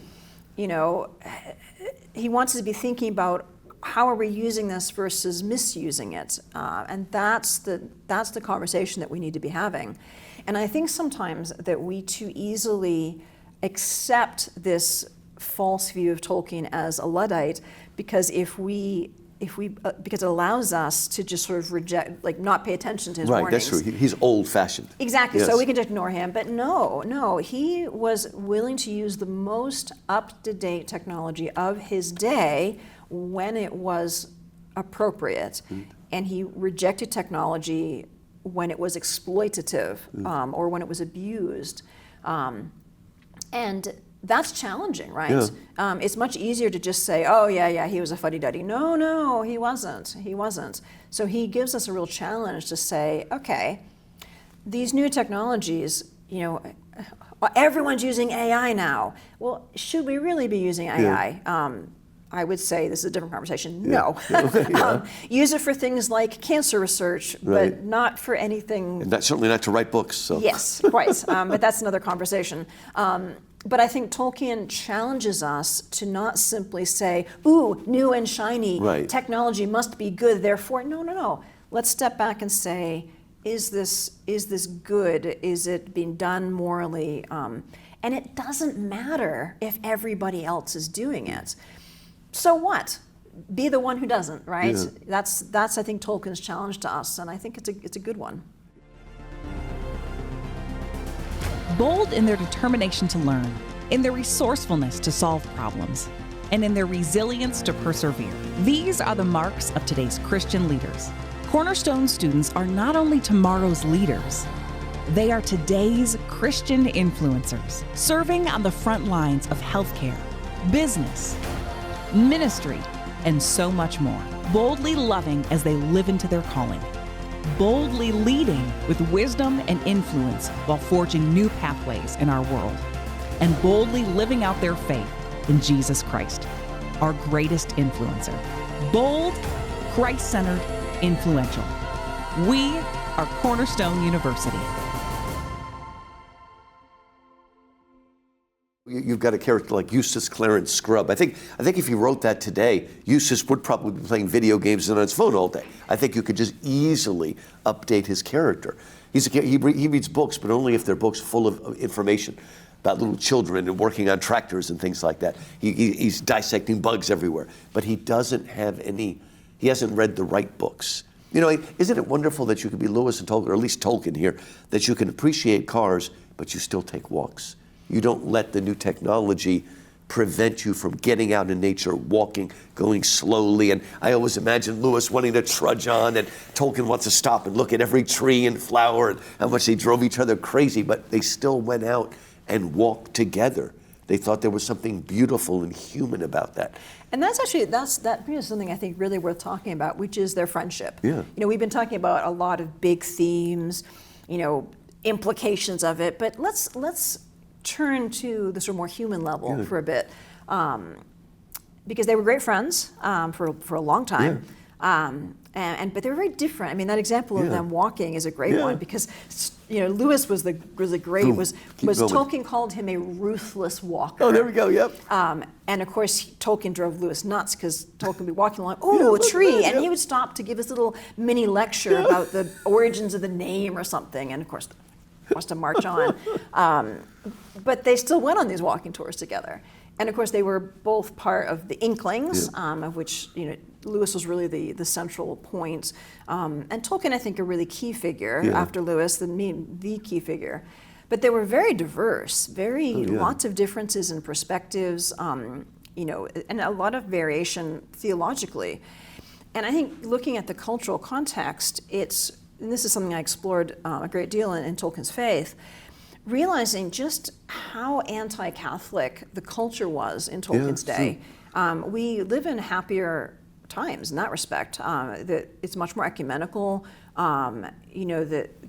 He wants us to be thinking about how are we using this versus misusing it. And that's the conversation that we need to be having. And I think sometimes that we too easily accept this false view of Tolkien as a Luddite because because it allows us to just sort of reject, like not pay attention to his warnings. Right, that's true. He's old-fashioned. Exactly, Yes. so we can just ignore him. But no, he was willing to use the most up-to-date technology of his day when it was appropriate. And he rejected technology when it was exploitative or when it was abused. And that's challenging, right? Yeah. It's much easier to just say, oh, yeah, he was a fuddy-duddy. No, he wasn't. So he gives us a real challenge to say, okay, these new technologies, everyone's using AI now. Well, should we really be using AI? I would say this is a different conversation. No. Use it for things like cancer research, but not for anything. And certainly not to write books. So. Yes, quite. But that's another conversation. But I think Tolkien challenges us to not simply say, ooh, new and shiny, technology must be good, therefore, no. Let's step back and say, is this good? Is it being done morally? And it doesn't matter if everybody else is doing it. So what? Be the one who doesn't, right? Yeah. That's I think Tolkien's challenge to us, and I think it's a good one. Bold in their determination to learn, in their resourcefulness to solve problems, and in their resilience to persevere. These are the marks of today's Christian leaders. Cornerstone students are not only tomorrow's leaders, they are today's Christian influencers, serving on the front lines of healthcare, business, ministry, and so much more. Boldly loving as they live into their calling. Boldly leading with wisdom and influence while forging new pathways in our world. And boldly living out their faith in Jesus Christ, our greatest influencer. Bold, Christ-centered, influential. We are Cornerstone University. You've got a character like Eustace Clarence Scrubb. I think if you wrote that today, Eustace would probably be playing video games and on his phone all day. I think you could just easily update his character. He reads books, but only if they're books full of information about little children and working on tractors and things like that. He's dissecting bugs everywhere, but he hasn't read the right books. You know, isn't it wonderful that you could be Lewis and Tolkien, or at least Tolkien here, that you can appreciate cars, but you still take walks. You don't let the new technology prevent you from getting out in nature, walking, going slowly. And I always imagine Lewis wanting to trudge on, and Tolkien wants to stop and look at every tree and flower and how much they drove each other crazy, but they still went out and walked together. They thought there was something beautiful and human about that. And that's something I think really worth talking about, which is their friendship. Yeah. You know, we've been talking about a lot of big themes, you know, implications of it, but let's turn to the sort of more human level for a bit, because they were great friends for a long time. But they were very different. I mean, that example of them walking is a great one, because Lewis was Tolkien called him a ruthless walker. Oh, there we go. Yep. And of course, Tolkien drove Lewis nuts, because Tolkien would be walking along, a tree, and he would stop to give his little mini lecture about the origins of the name or something, and of course, wants to march on. But they still went on these walking tours together. And of course, they were both part of the Inklings, of which Lewis was really the central point. And Tolkien, I think, a really key figure after Lewis, the key figure. But they were very diverse, lots of differences in perspectives, and a lot of variation theologically. And I think looking at the cultural context, and this is something I explored a great deal in Tolkien's faith, realizing just how anti-Catholic the culture was in Tolkien's day. We live in happier times in that respect, that it's much more ecumenical, that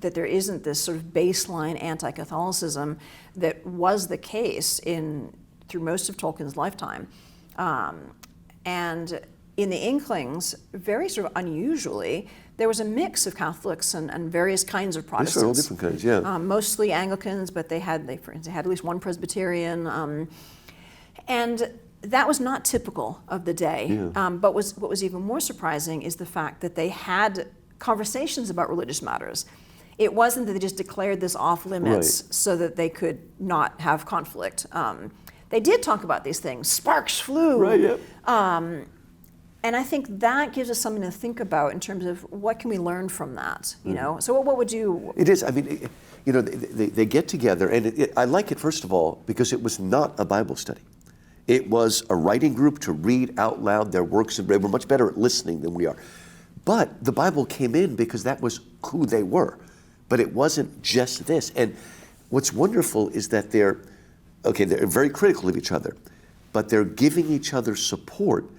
there isn't this sort of baseline anti-Catholicism that was the case through most of Tolkien's lifetime. And in the Inklings, very sort of unusually, there was a mix of Catholics and various kinds of Protestants. All different kinds, yeah. Mostly Anglicans, but they had at least one Presbyterian, and that was not typical of the day. But what was even more surprising is the fact that they had conversations about religious matters. It wasn't that they just declared this off limits so that they could not have conflict. They did talk about these things. Sparks flew. Right. Yep. And I think that gives us something to think about in terms of what can we learn from that, So what would you... It is, I mean, they get together, and I like it, first of all, because it was not a Bible study. It was a writing group to read out loud their works, and they were much better at listening than we are. But the Bible came in because that was who they were. But it wasn't just this. And what's wonderful is that they're very critical of each other, but they're giving each other support,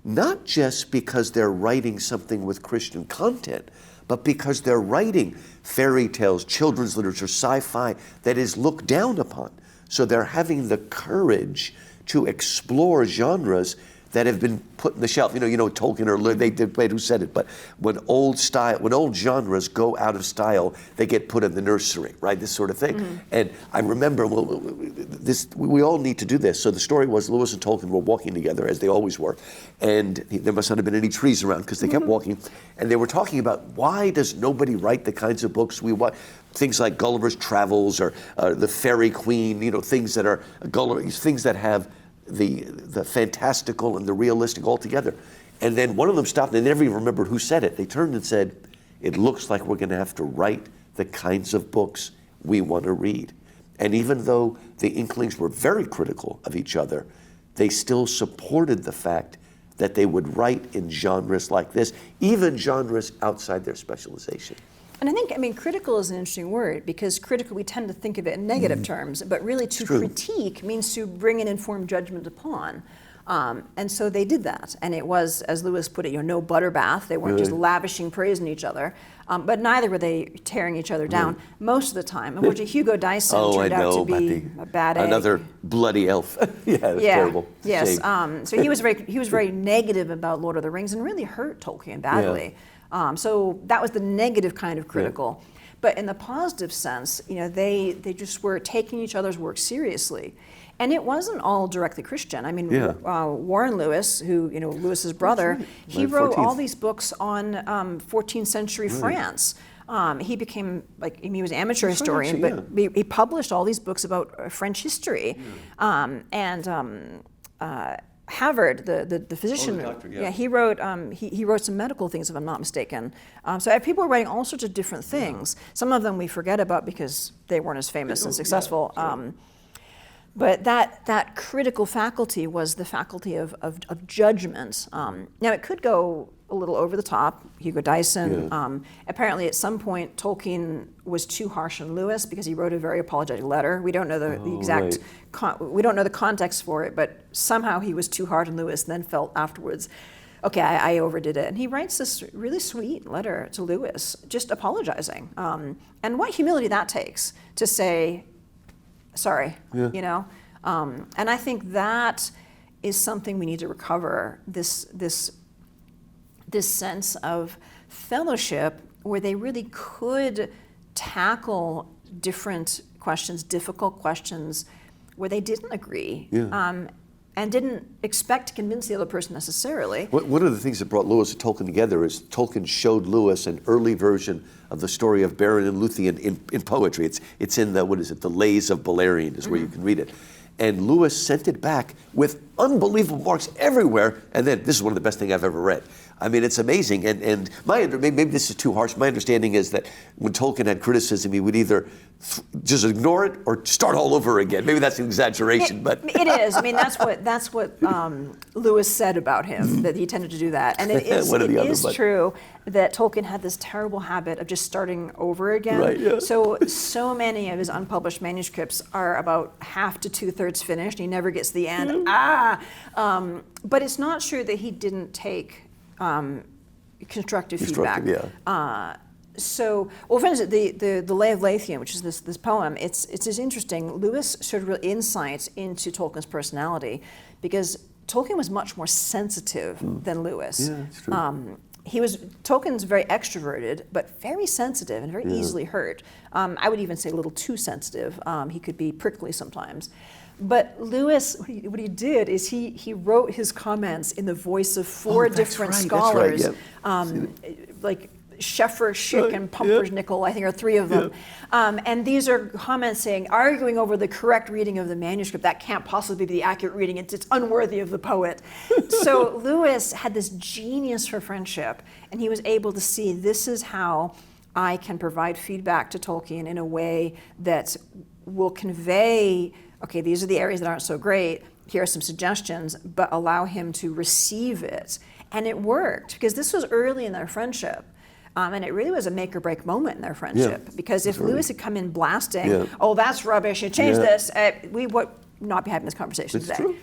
not just because they're writing something with Christian content, but because they're writing fairy tales, children's literature, sci-fi that is looked down upon. So they're having the courage to explore genres that have been put in the shelf. Tolkien, or they debate who said it, but when old genres go out of style, they get put in the nursery, right? This sort of thing. And I remember, we all need to do this. So the story was Lewis and Tolkien were walking together, as they always were, and there must not have been any trees around because they kept walking, and they were talking about, why does nobody write the kinds of books we want? Things like Gulliver's Travels or The Fairy Queen, things that are things that have the fantastical and the realistic all together. And then one of them stopped, and they never even remembered who said it. They turned and said, it looks like we're going to have to write the kinds of books we want to read. And even though the Inklings were very critical of each other, they still supported the fact that they would write in genres like this, even genres outside their specialization. And I mean, critical is an interesting word, because critical, we tend to think of it in negative terms, but really to critique means to bring an informed judgment upon. And so they did that. And it was, as Lewis put it, no butter bath. They weren't just lavishing praise on each other. But neither were they tearing each other down most of the time. Unfortunately, Hugo Dyson turned out to be a bad egg. Another bloody elf. Yeah, that's terrible. Yes. So he was very negative about Lord of the Rings and really hurt Tolkien badly. So that was the negative kind of critical. But in the positive sense, they just were taking each other's work seriously. And it wasn't all directly Christian. I mean, Warren Lewis, who, Lewis's brother, he wrote 14th. All these books on 14th century France. He became, he was an amateur historian, but he published all these books about French history. Havard, the physician, doctor, he wrote he wrote some medical things, if I'm not mistaken. So people were writing all sorts of different things. Some of them we forget about because they weren't as famous and successful. But that critical faculty was the faculty of judgment. Now it could go a little over the top. Hugo Dyson. Apparently, at some point, Tolkien was too harsh on Lewis because he wrote a very apologetic letter. We don't know the exact. We don't know the context for it, but somehow he was too hard on Lewis, and then felt afterwards, okay, I overdid it. And he writes this really sweet letter to Lewis, just apologizing. And what humility that takes to say, sorry, and I think that is something we need to recover, this sense of fellowship where they really could tackle different questions, difficult questions, where they didn't agree, and didn't expect to convince the other person necessarily. One of the things that brought Lewis and Tolkien together is Tolkien showed Lewis an early version of the story of Beren and Luthien in poetry. It's in the Lays of Beleriand is where you can read it. And Lewis sent it back with unbelievable marks everywhere, and then, this is one of the best things I've ever read. I mean, it's amazing, and maybe this is too harsh. My understanding is that when Tolkien had criticism, he would either just ignore it or start all over again. Maybe that's an exaggeration, but it is. I mean, that's what Lewis said about him, that he tended to do that, and it is true that Tolkien had this terrible habit of just starting over again. Right, So many of his unpublished manuscripts are about half to 2/3 finished. He never gets to the end. But it's not true that he didn't take constructive feedback. For instance, the Lay of Leithian, which is this poem, it's just interesting. Lewis showed real insight into Tolkien's personality because Tolkien was much more sensitive than Lewis. Yeah, it's true. Tolkien's very extroverted, but very sensitive and very easily hurt. I would even say a little too sensitive. He could be prickly sometimes. But Lewis, what he did is he wrote his comments in the voice of four different scholars, like Scheffer, Schick, and Pumpersnickel, I think are three of them. And these are comments arguing over the correct reading of the manuscript. That can't possibly be the accurate reading. It's unworthy of the poet. So Lewis had this genius for friendship, and he was able to see, this is how I can provide feedback to Tolkien in a way that will convey, okay, these are the areas that aren't so great, here are some suggestions, but allow him to receive it. And it worked, because this was early in their friendship. And it really was a make or break moment in their friendship, because if Lewis had come in blasting, oh, that's rubbish, you change this, we would not be having this conversation today. True.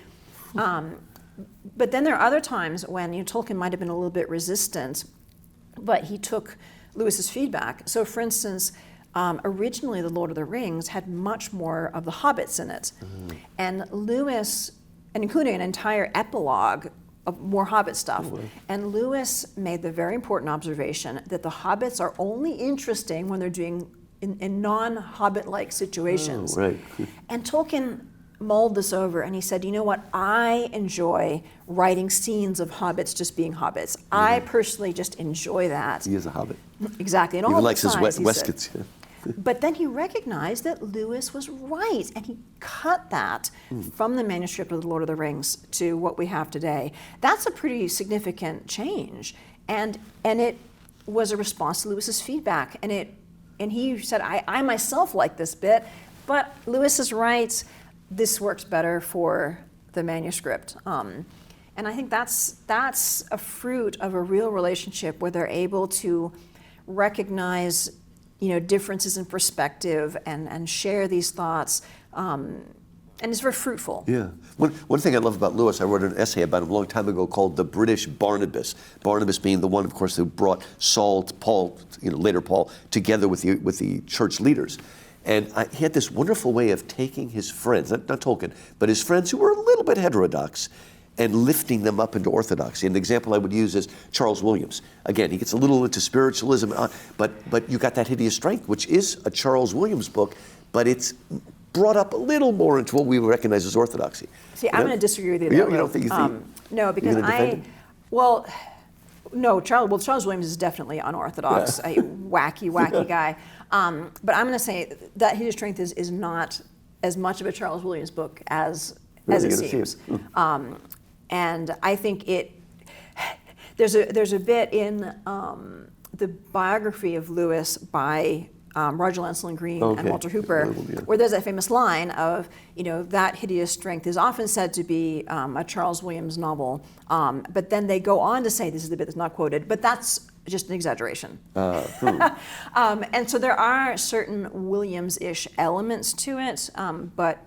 But then there are other times when Tolkien might have been a little bit resistant, but he took Lewis's feedback. So for instance, originally The Lord of the Rings had much more of the hobbits in it. And Lewis, and including an entire epilogue of more Hobbit stuff. And Lewis made the very important observation that the hobbits are only interesting when they're doing in non-Hobbit-like situations. And Tolkien mulled this over and he said, you know what, I enjoy writing scenes of hobbits just being hobbits. I personally just enjoy that. He is a hobbit. Exactly. And he all likes his waistcoats. But then he recognized that Lewis was right, and he cut that from the manuscript of The Lord of the Rings to what we have today. That's a pretty significant change, and it was a response to Lewis's feedback. And he said, I myself like this bit. But Lewis is right. This works better for the manuscript. And I think that's a fruit of a real relationship where they're able to recognize, differences in perspective and share these thoughts. And it's very fruitful. Yeah. One thing I love about Lewis, I wrote an essay about him a long time ago called The British Barnabas. Barnabas being the one, of course, who brought Saul, Paul, later Paul, together with the church leaders. And he had this wonderful way of taking his friends, not Tolkien, but his friends who were a little bit heterodox, and lifting them up into orthodoxy. And the example I would use is Charles Williams. Again, he gets a little into spiritualism, but you got That Hideous Strength, which is a Charles Williams book, but it's brought up a little more into what we would recognize as orthodoxy. See, I'm going to disagree with you. You don't think you think? No, because Charles Williams is definitely unorthodox, a wacky guy. But I'm going to say That Hideous Strength is not as much of a Charles Williams book as it seems. And I think there's a bit in the biography of Lewis by Roger Lancelot Green and Walter Hooper, where there's that famous line of, That Hideous Strength is often said to be a Charles Williams novel, but then they go on to say, this is the bit that's not quoted, but that's just an exaggeration. And so there are certain Williams-ish elements to it, but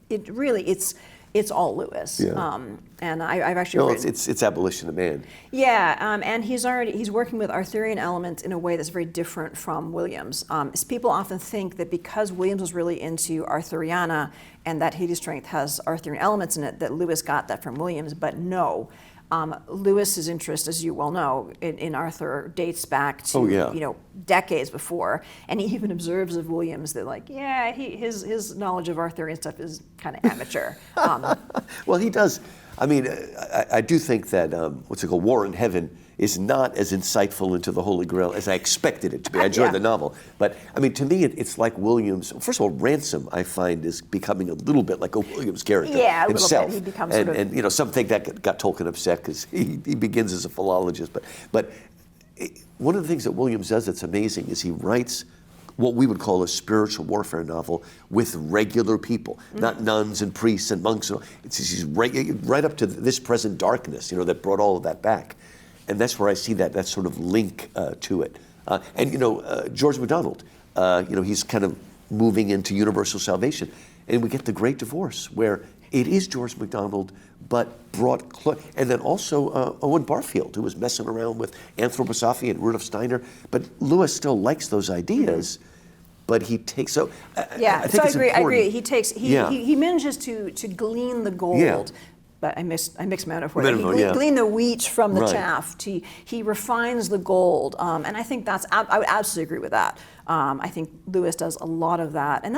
it's all Lewis. Yeah. And I've actually written, it's abolition of man. Yeah, and he's working with Arthurian elements in a way that's very different from Williams. People often think that because Williams was really into Arthuriana and That Hideous Strength has Arthurian elements in it, that Lewis got that from Williams, but no. Lewis's interest, as you well know, in Arthur dates back to decades before, and he even observes of Williams that his knowledge of Arthurian stuff is kind of amateur. Well, he does. I mean, I do think that War in Heaven is not as insightful into the Holy Grail as I expected it to be. I enjoyed the novel, but I mean, to me, it's like Williams. First of all, Ransom, I find, is becoming a little bit like a Williams character himself. Little bit. He becomes and some think that got Tolkien upset because he begins as a philologist. But one of the things that Williams does that's amazing is he writes what we would call a spiritual warfare novel with regular people, not nuns and priests and monks. He's right up to this present darkness, that brought all of that back. And that's where I see that sort of link to it. George MacDonald, he's kind of moving into universal salvation. And we get the Great Divorce, where it is George MacDonald, but brought and then also Owen Barfield, who was messing around with anthroposophy and Rudolf Steiner. But Lewis still likes those ideas, but he takes I agree. Important. He manages to glean the gold. Yeah. But I mixed my metaphor. Glean the wheat from the chaff. He refines the gold, and I think I would absolutely agree with that. I think Lewis does a lot of that, and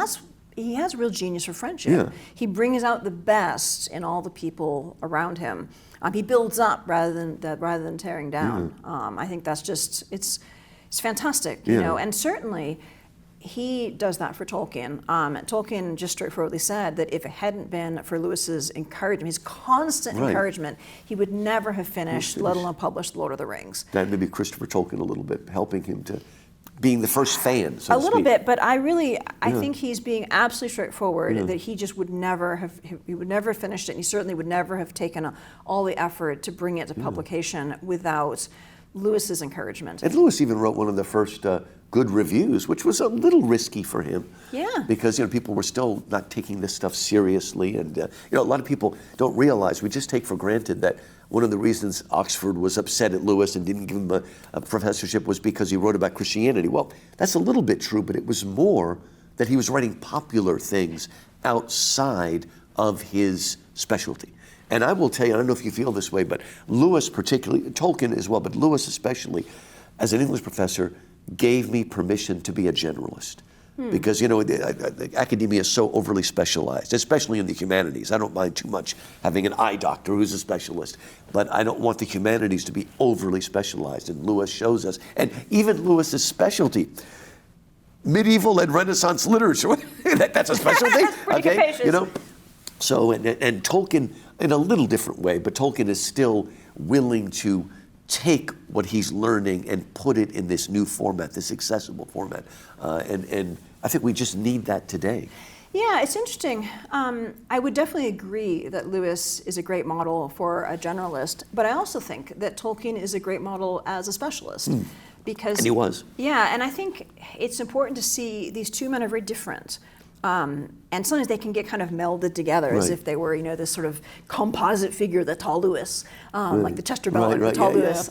he has a real genius for friendship. Yeah. He brings out the best in all the people around him. He builds up rather than tearing down. I think that's just it's fantastic, and certainly. He does that for Tolkien. Tolkien just straightforwardly said that if it hadn't been for Lewis's encouragement, his constant encouragement, he would never have finished, let alone published Lord of the Rings. That may be Christopher Tolkien a little bit, helping him to being the first fan, so a little bit, but I think he's being absolutely straightforward that he just would never have finished it, and he certainly would never have taken all the effort to bring it to publication without Lewis's encouragement. And Lewis even wrote one of the first good reviews, which was a little risky for him. Yeah. Because people were still not taking this stuff seriously, and a lot of people don't realize, we just take for granted that one of the reasons Oxford was upset at Lewis and didn't give him a professorship was because he wrote about Christianity. Well, that's a little bit true, but it was more that he was writing popular things outside of his specialty. And I will tell you, I don't know if you feel this way, but Lewis particularly, Tolkien as well, but Lewis especially, as an English professor, gave me permission to be a generalist. Because, the academia is so overly specialized, especially in the humanities. I don't mind too much having an eye doctor who's a specialist, but I don't want the humanities to be overly specialized. And Lewis shows us, and even Lewis's specialty, medieval and Renaissance literature, that's a specialty, okay? So, and Tolkien, in a little different way, but Tolkien is still willing to take what he's learning and put it in this new format, this accessible format. And I think we just need that today. Yeah, it's interesting. I would definitely agree that Lewis is a great model for a generalist, but I also think that Tolkien is a great model as a specialist. Because, And he was. Yeah, and I think it's important to see these two men are very different. And sometimes they can get kind of melded together as if they were, this sort of composite figure, the tall Lewis, like the Chester Bellamy, the tall Lewis.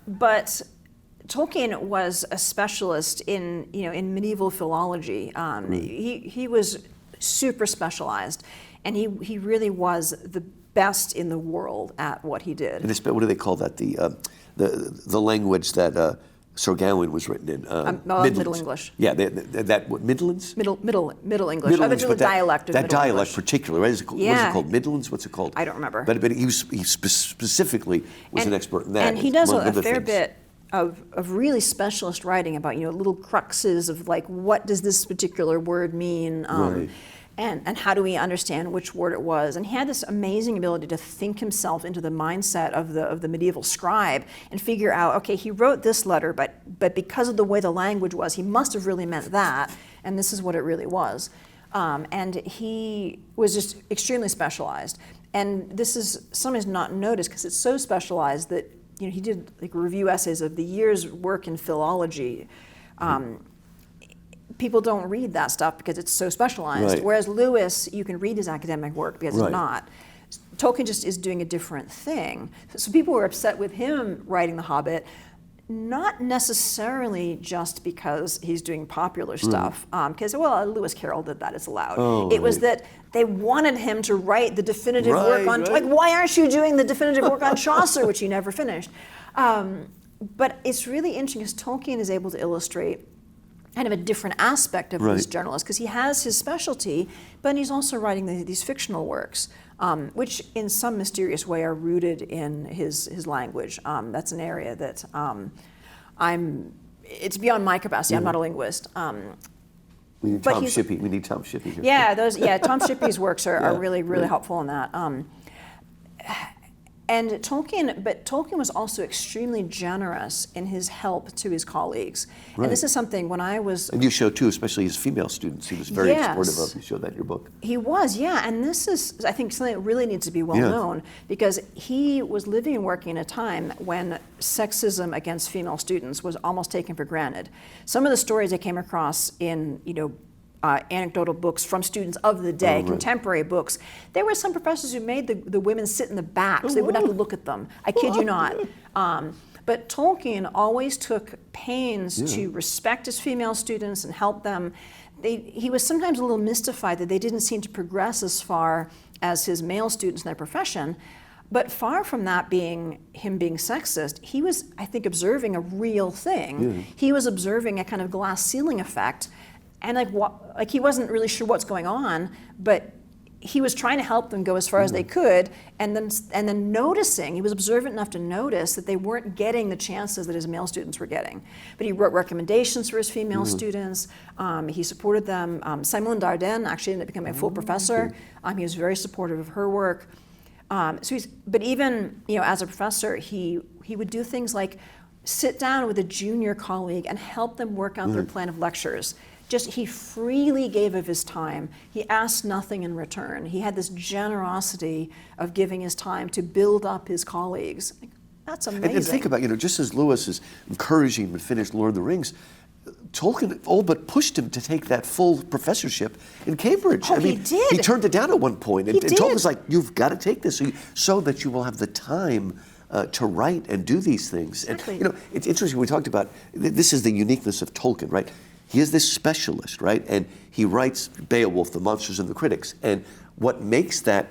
But Tolkien was a specialist in medieval philology. He was super specialized, and he really was the best in the world at what he did. And what do they call that? The language that Sir Gawain was written in. Middle English. Yeah, what, Midlands? Middle English. Middle The dialect of that Middle dialect English. particularly, right? What is it called? Midlands? What's it called? I don't remember. But he specifically was an expert in that. And he does among a other fair things. bit of really specialist writing about little cruxes of like, what does this particular word mean, and how do we understand which word it was. And he had this amazing ability to think himself into the mindset of the medieval scribe and figure out, okay, he wrote this letter, but because of the way the language was, he must have really meant that, and this is what it really was. And he was just extremely specialized. And this is sometimes not noticed because it's so specialized that he did like review essays of the year's work in philology. People don't read that stuff because it's so specialized. Right. Whereas Lewis, you can read his academic work because it's not. Tolkien just is doing a different thing. So people were upset with him writing The Hobbit, not necessarily just because he's doing popular stuff, because, Lewis Carroll did that, it's allowed. It was that they wanted him to write the definitive work on, like, why aren't you doing the definitive work on Chaucer, which he never finished? But it's really interesting because Tolkien is able to illustrate kind of a different aspect of this journalist, because he has his specialty, but he's also writing these fictional works, which in some mysterious way are rooted in his language. That's an area that it's beyond my capacity. I'm not a linguist. We need Tom Shippey. We need Tom Shippey here. Yeah, Tom Shippey's works are really helpful in that. And Tolkien was also extremely generous in his help to his colleagues. Right. And this is something when I was... And you show too, especially his female students, he was very supportive of. You showed that in your book. He was, yeah. And this is, I think, something that really needs to be well known, because he was living and working in a time when sexism against female students was almost taken for granted. Some of the stories I came across in, anecdotal books from students of the day, contemporary books. There were some professors who made the women sit in the back so they wouldn't have to look at them. I kid you not. But Tolkien always took pains to respect his female students and help them. He was sometimes a little mystified that they didn't seem to progress as far as his male students in their profession. But far from that being him being sexist, he was, I think, observing a real thing. He was observing a kind of glass ceiling effect. And he wasn't really sure what's going on, but he was trying to help them go as far as they could, and then noticing, he was observant enough to notice that they weren't getting the chances that his male students were getting. But he wrote recommendations for his female students. He supported them. Simone Dardenne actually ended up becoming a full professor. He was very supportive of her work. But even as a professor, he would do things like sit down with a junior colleague and help them work out their plan of lectures. He freely gave of his time. He asked nothing in return. He had this generosity of giving his time to build up his colleagues. That's amazing. And think about, just as Lewis is encouraging him to finish Lord of the Rings, Tolkien all but pushed him to take that full professorship in Cambridge. He did. He turned it down at one point. And Tolkien's like, you've got to take this so that you will have the time to write and do these things. Exactly. And, it's interesting, we talked about, this is the uniqueness of Tolkien, right? He is this specialist, right? And he writes Beowulf, The Monsters and the Critics. And what makes that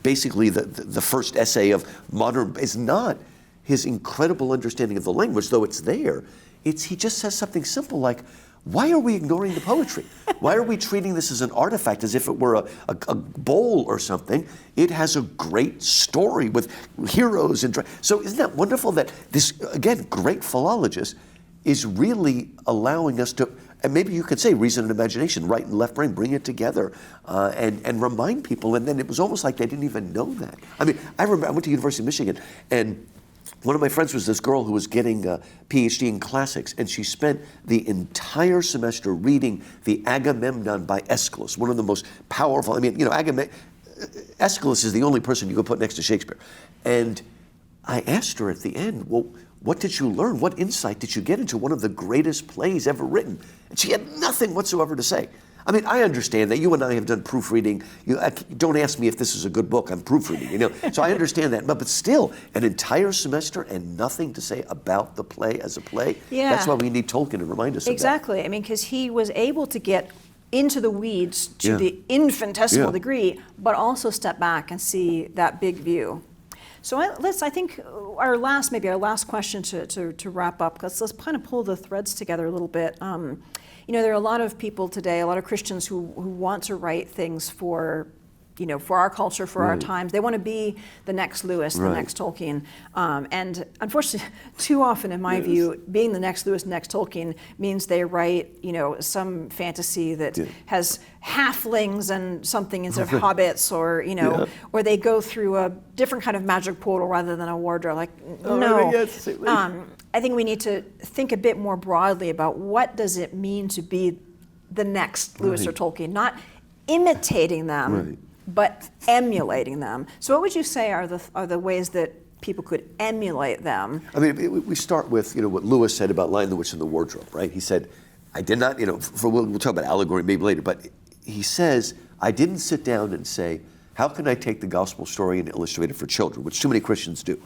basically the first essay of modern is not his incredible understanding of the language, though it's there. He just says something simple like, why are we ignoring the poetry? Why are we treating this as an artifact, as if it were a bowl or something? It has a great story with heroes. So isn't that wonderful that this, again, great philologist is really allowing us to, and maybe you could say reason and imagination, right and left brain, bring it together and remind people. And then it was almost like they didn't even know that. I mean, I remember I went to University of Michigan, and one of my friends was this girl who was getting a PhD in classics, and she spent the entire semester reading the Agamemnon by Aeschylus, one of the most powerful, Aeschylus is the only person you could put next to Shakespeare. And I asked her at the end, well, what did you learn? What insight did you get into one of the greatest plays ever written? And she had nothing whatsoever to say. I mean, I understand that you and I have done proofreading. Don't ask me if this is a good book. I'm proofreading, So I understand that. But still, an entire semester and nothing to say about the play as a play. Yeah. That's why we need Tolkien to remind us of that. Exactly. I mean, because he was able to get into the weeds to the infinitesimal degree, but also step back and see that big view. So I think our last question to wrap up, let's kind of pull the threads together a little bit. There are a lot of people today, a lot of Christians who want to write things for our culture, for our times. They want to be the next Lewis, the next Tolkien. And unfortunately, too often, in my view, being the next Lewis, next Tolkien means they write, some fantasy that has halflings and something instead of hobbits, or they go through a different kind of magic portal rather than a wardrobe. I think we need to think a bit more broadly about what does it mean to be the next Lewis or Tolkien, not imitating them, but emulating them. So what would you say are the ways that people could emulate them? I mean, we start with, what Lewis said about Lion, the Witch, and the Wardrobe, right? He said, I did not, we'll talk about Allegory maybe later, but he says, I didn't sit down and say, how can I take the gospel story and illustrate it for children, which too many Christians do.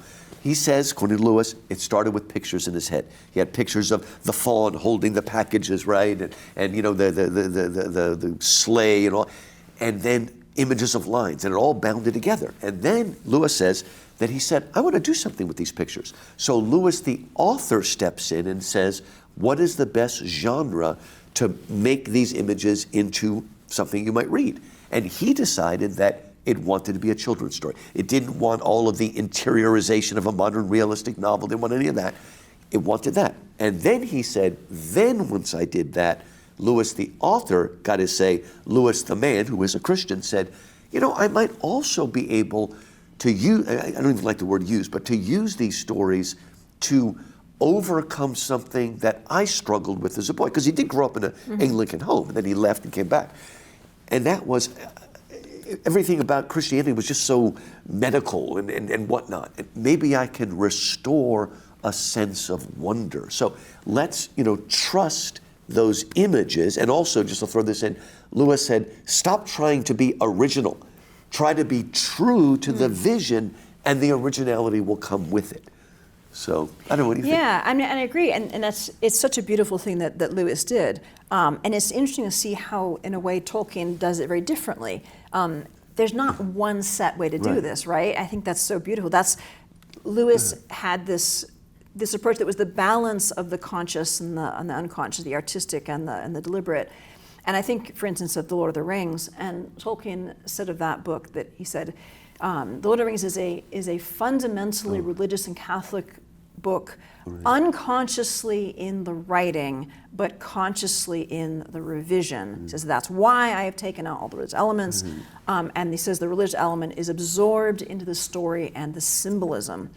He says, according to Lewis, it started with pictures in his head. He had pictures of the fawn holding the packages, right? And the sleigh and all. And then images of lines, and it all bounded together. And then Lewis says that he said, I want to do something with these pictures. So Lewis, the author, steps in and says, what is the best genre to make these images into something you might read? And he decided that it wanted to be a children's story. It didn't want all of the interiorization of a modern realistic novel. It didn't want any of that. It wanted that. And then he said, then once I did that, Lewis, the author, got to say, Lewis, the man, who is a Christian, said, I might also be able to use, I don't even like the word use, but to use these stories to overcome something that I struggled with as a boy. Because he did grow up in an Anglican home, and then he left and came back. And that was, everything about Christianity was just so medical and whatnot. And maybe I can restore a sense of wonder. So let's, trust those images. And also, just to throw this in, Lewis said, stop trying to be original. Try to be true to the vision, and the originality will come with it. So, I don't know, what do you think? Yeah, and I agree. And it's such a beautiful thing that Lewis did. And it's interesting to see how, in a way, Tolkien does it very differently. There's not one set way to do this, right? I think that's so beautiful. Lewis had this approach that was the balance of the conscious and the unconscious, the artistic and the deliberate. And I think, for instance, of The Lord of the Rings, and Tolkien said of that book that he said, The Lord of the Rings is a fundamentally religious and Catholic book, unconsciously in the writing, but consciously in the revision. He says, that's why I have taken out all the religious elements. And he says the religious element is absorbed into the story and the symbolism.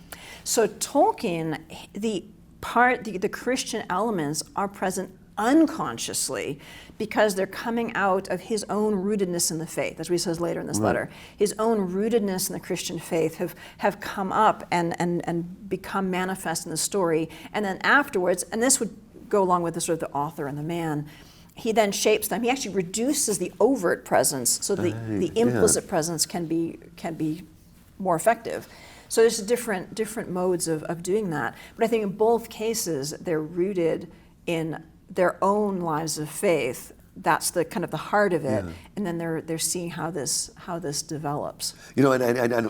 So Tolkien, the Christian elements are present unconsciously because they're coming out of his own rootedness in the faith, as he says later in this letter. His own rootedness in the Christian faith have come up and become manifest in the story. And then afterwards, and this would go along with the sort of the author and the man, he then shapes them. He actually reduces the overt presence so the implicit presence can be more effective. So there's different modes of doing that. But I think in both cases, they're rooted in their own lives of faith. That's the kind of the heart of it, and then they're seeing how this develops. And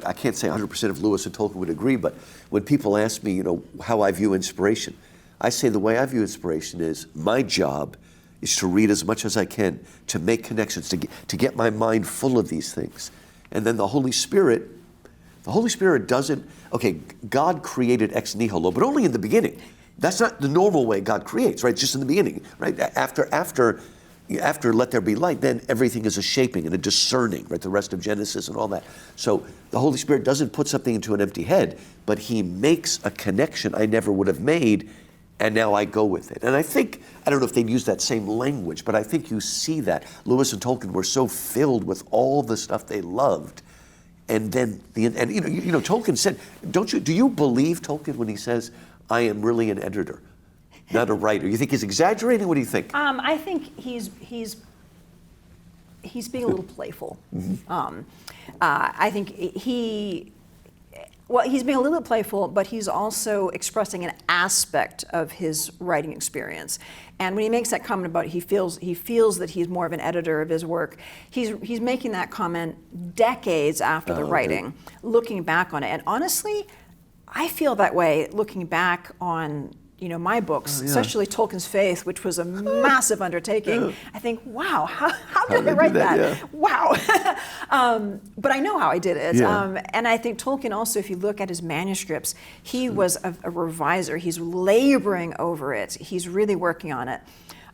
I can't say 100% of Lewis and Tolkien would agree, but when people ask me, how I view inspiration, I say the way I view inspiration is my job is to read as much as I can, to make connections, to get my mind full of these things, and then the Holy Spirit doesn't. Okay, God created ex nihilo, but only in the beginning. That's not the normal way God creates, right? Just in the beginning, right? After after let there be light, then everything is a shaping and a discerning, right? The rest of Genesis and all that. So the Holy Spirit doesn't put something into an empty head, but he makes a connection I never would have made, and now I go with it. And I think, I don't know if they'd use that same language, but I think you see that. Lewis and Tolkien were so filled with all the stuff they loved. And then, Tolkien said, do you believe Tolkien when he says, I am really an editor, not a writer? You think he's exaggerating? What do you think? I think he's being a little playful. I think he's being a little bit playful, but he's also expressing an aspect of his writing experience. And when he makes that comment about he feels that he's more of an editor of his work, he's making that comment decades after the writing, looking back on it. And honestly, I feel that way looking back on my books, especially Tolkien's Faith, which was a massive undertaking. I think, wow, how did I write that? Yeah. Wow. But I know how I did it. Yeah. And I think Tolkien also, if you look at his manuscripts, he was a reviser. He's laboring over it. He's really working on it.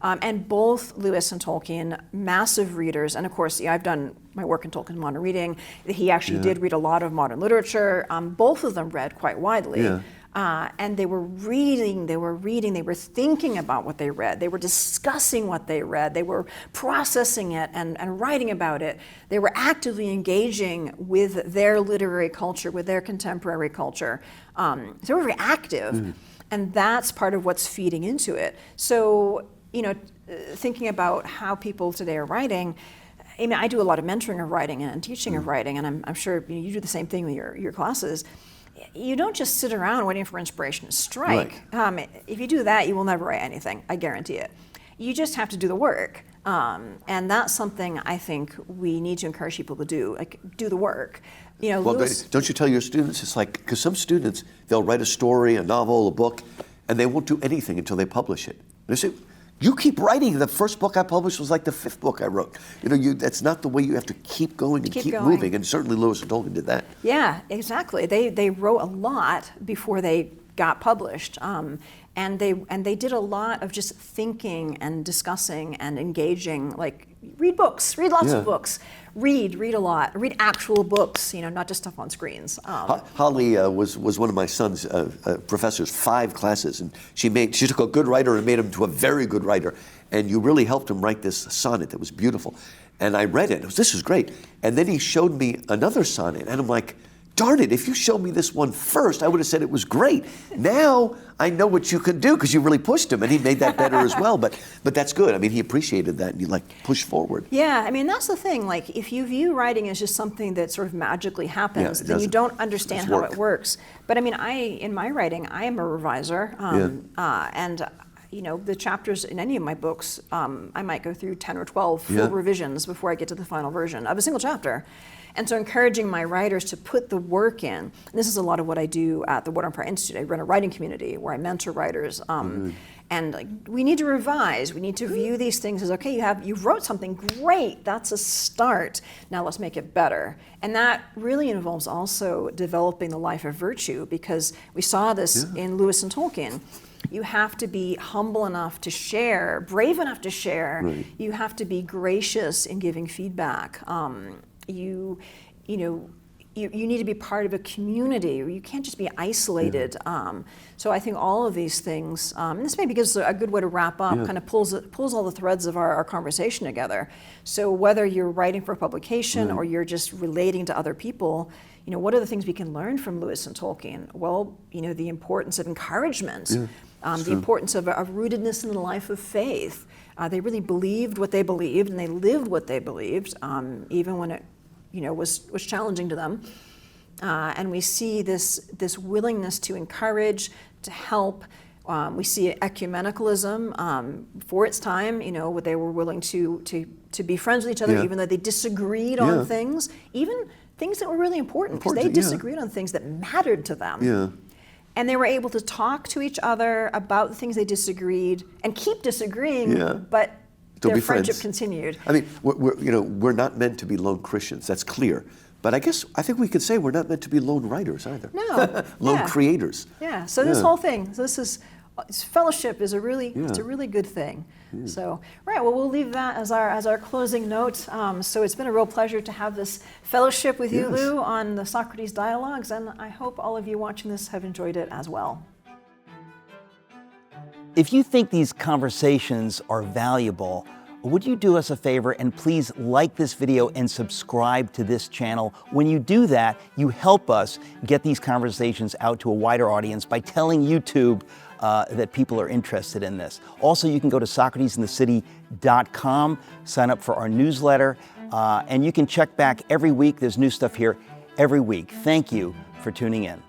And both Lewis and Tolkien, massive readers, and of course, I've done my work in Tolkien modern reading. He actually did read a lot of modern literature. Both of them read quite widely. Yeah. And they were reading, they were thinking about what they read, they were discussing what they read, they were processing it and writing about it. They were actively engaging with their literary culture, with their contemporary culture. So they were very active, and that's part of what's feeding into it. So, thinking about how people today are writing, I do a lot of mentoring of writing and teaching of writing, and I'm sure you do the same thing with your classes. You don't just sit around waiting for inspiration to strike. Right. If you do that, you will never write anything, I guarantee it. You just have to do the work. And that's something I think we need to encourage people to do, do the work. Don't you tell your students, it's like, because some students, they'll write a story, a novel, a book, and they won't do anything until they publish it. They say, you keep writing. The first book I published was like the 5th book I wrote. That's not the way. You have to keep going and keep moving. And certainly Lewis and Tolkien did that. Yeah, exactly. They wrote a lot before they got published. And they did a lot of just thinking and discussing and engaging, like read books, read lots of books, read a lot, read actual books, not just stuff on screens. Holly was one of my son's professors, 5 classes, and she took a good writer and made him to a very good writer, and you really helped him write this sonnet that was beautiful. And I read it, this is great. And then he showed me another sonnet, and I'm like, darn it, if you showed me this one first, I would have said it was great. Now I know what you can do because you really pushed him, and he made that better as well. But that's good. He appreciated that, and you pushed forward. Yeah, that's the thing. If you view writing as just something that sort of magically happens, then you don't understand how it works. But in my writing, I am a reviser, and the chapters in any of my books, I might go through 10 or 12 full revisions before I get to the final version of a single chapter. And so encouraging my writers to put the work in. And this is a lot of what I do at the Wood Empire Institute. I run a writing community where I mentor writers. And we need to revise. We need to view these things as, okay, you wrote something great. That's a start. Now let's make it better. And that really involves also developing the life of virtue, because we saw this in Lewis and Tolkien. You have to be humble enough to share, brave enough to share. Right. You have to be gracious in giving feedback. You need to be part of a community. You can't just be isolated. So I think all of these things, and this maybe gives a good way to wrap up, kind of pulls all the threads of our conversation together. So whether you're writing for publication or you're just relating to other people, what are the things we can learn from Lewis and Tolkien? Well, the importance of encouragement, the importance of rootedness in the life of faith. They really believed what they believed, and they lived what they believed, even when it was challenging to them. And we see this willingness to encourage, to help. We see ecumenicalism for its time, they were willing to be friends with each other, even though they disagreed on things, even things that were really important, because they disagreed on things that mattered to them. Yeah. And they were able to talk to each other about the things they disagreed and keep disagreeing, but their friendship continued. We're not meant to be lone Christians. That's clear. But I think we could say we're not meant to be lone writers either. No. Lone creators. Yeah. So this whole thing. So this is fellowship is it's a really good thing. So, right, well, we'll leave that as our closing note. So it's been a real pleasure to have this fellowship with you, Lou, on the Socrates Dialogues, and I hope all of you watching this have enjoyed it as well. If you think these conversations are valuable, would you do us a favor and please like this video and subscribe to this channel? When you do that, you help us get these conversations out to a wider audience by telling YouTube that people are interested in this. Also, you can go to SocratesInTheCity.com, sign up for our newsletter, and you can check back every week. There's new stuff here every week. Thank you for tuning in.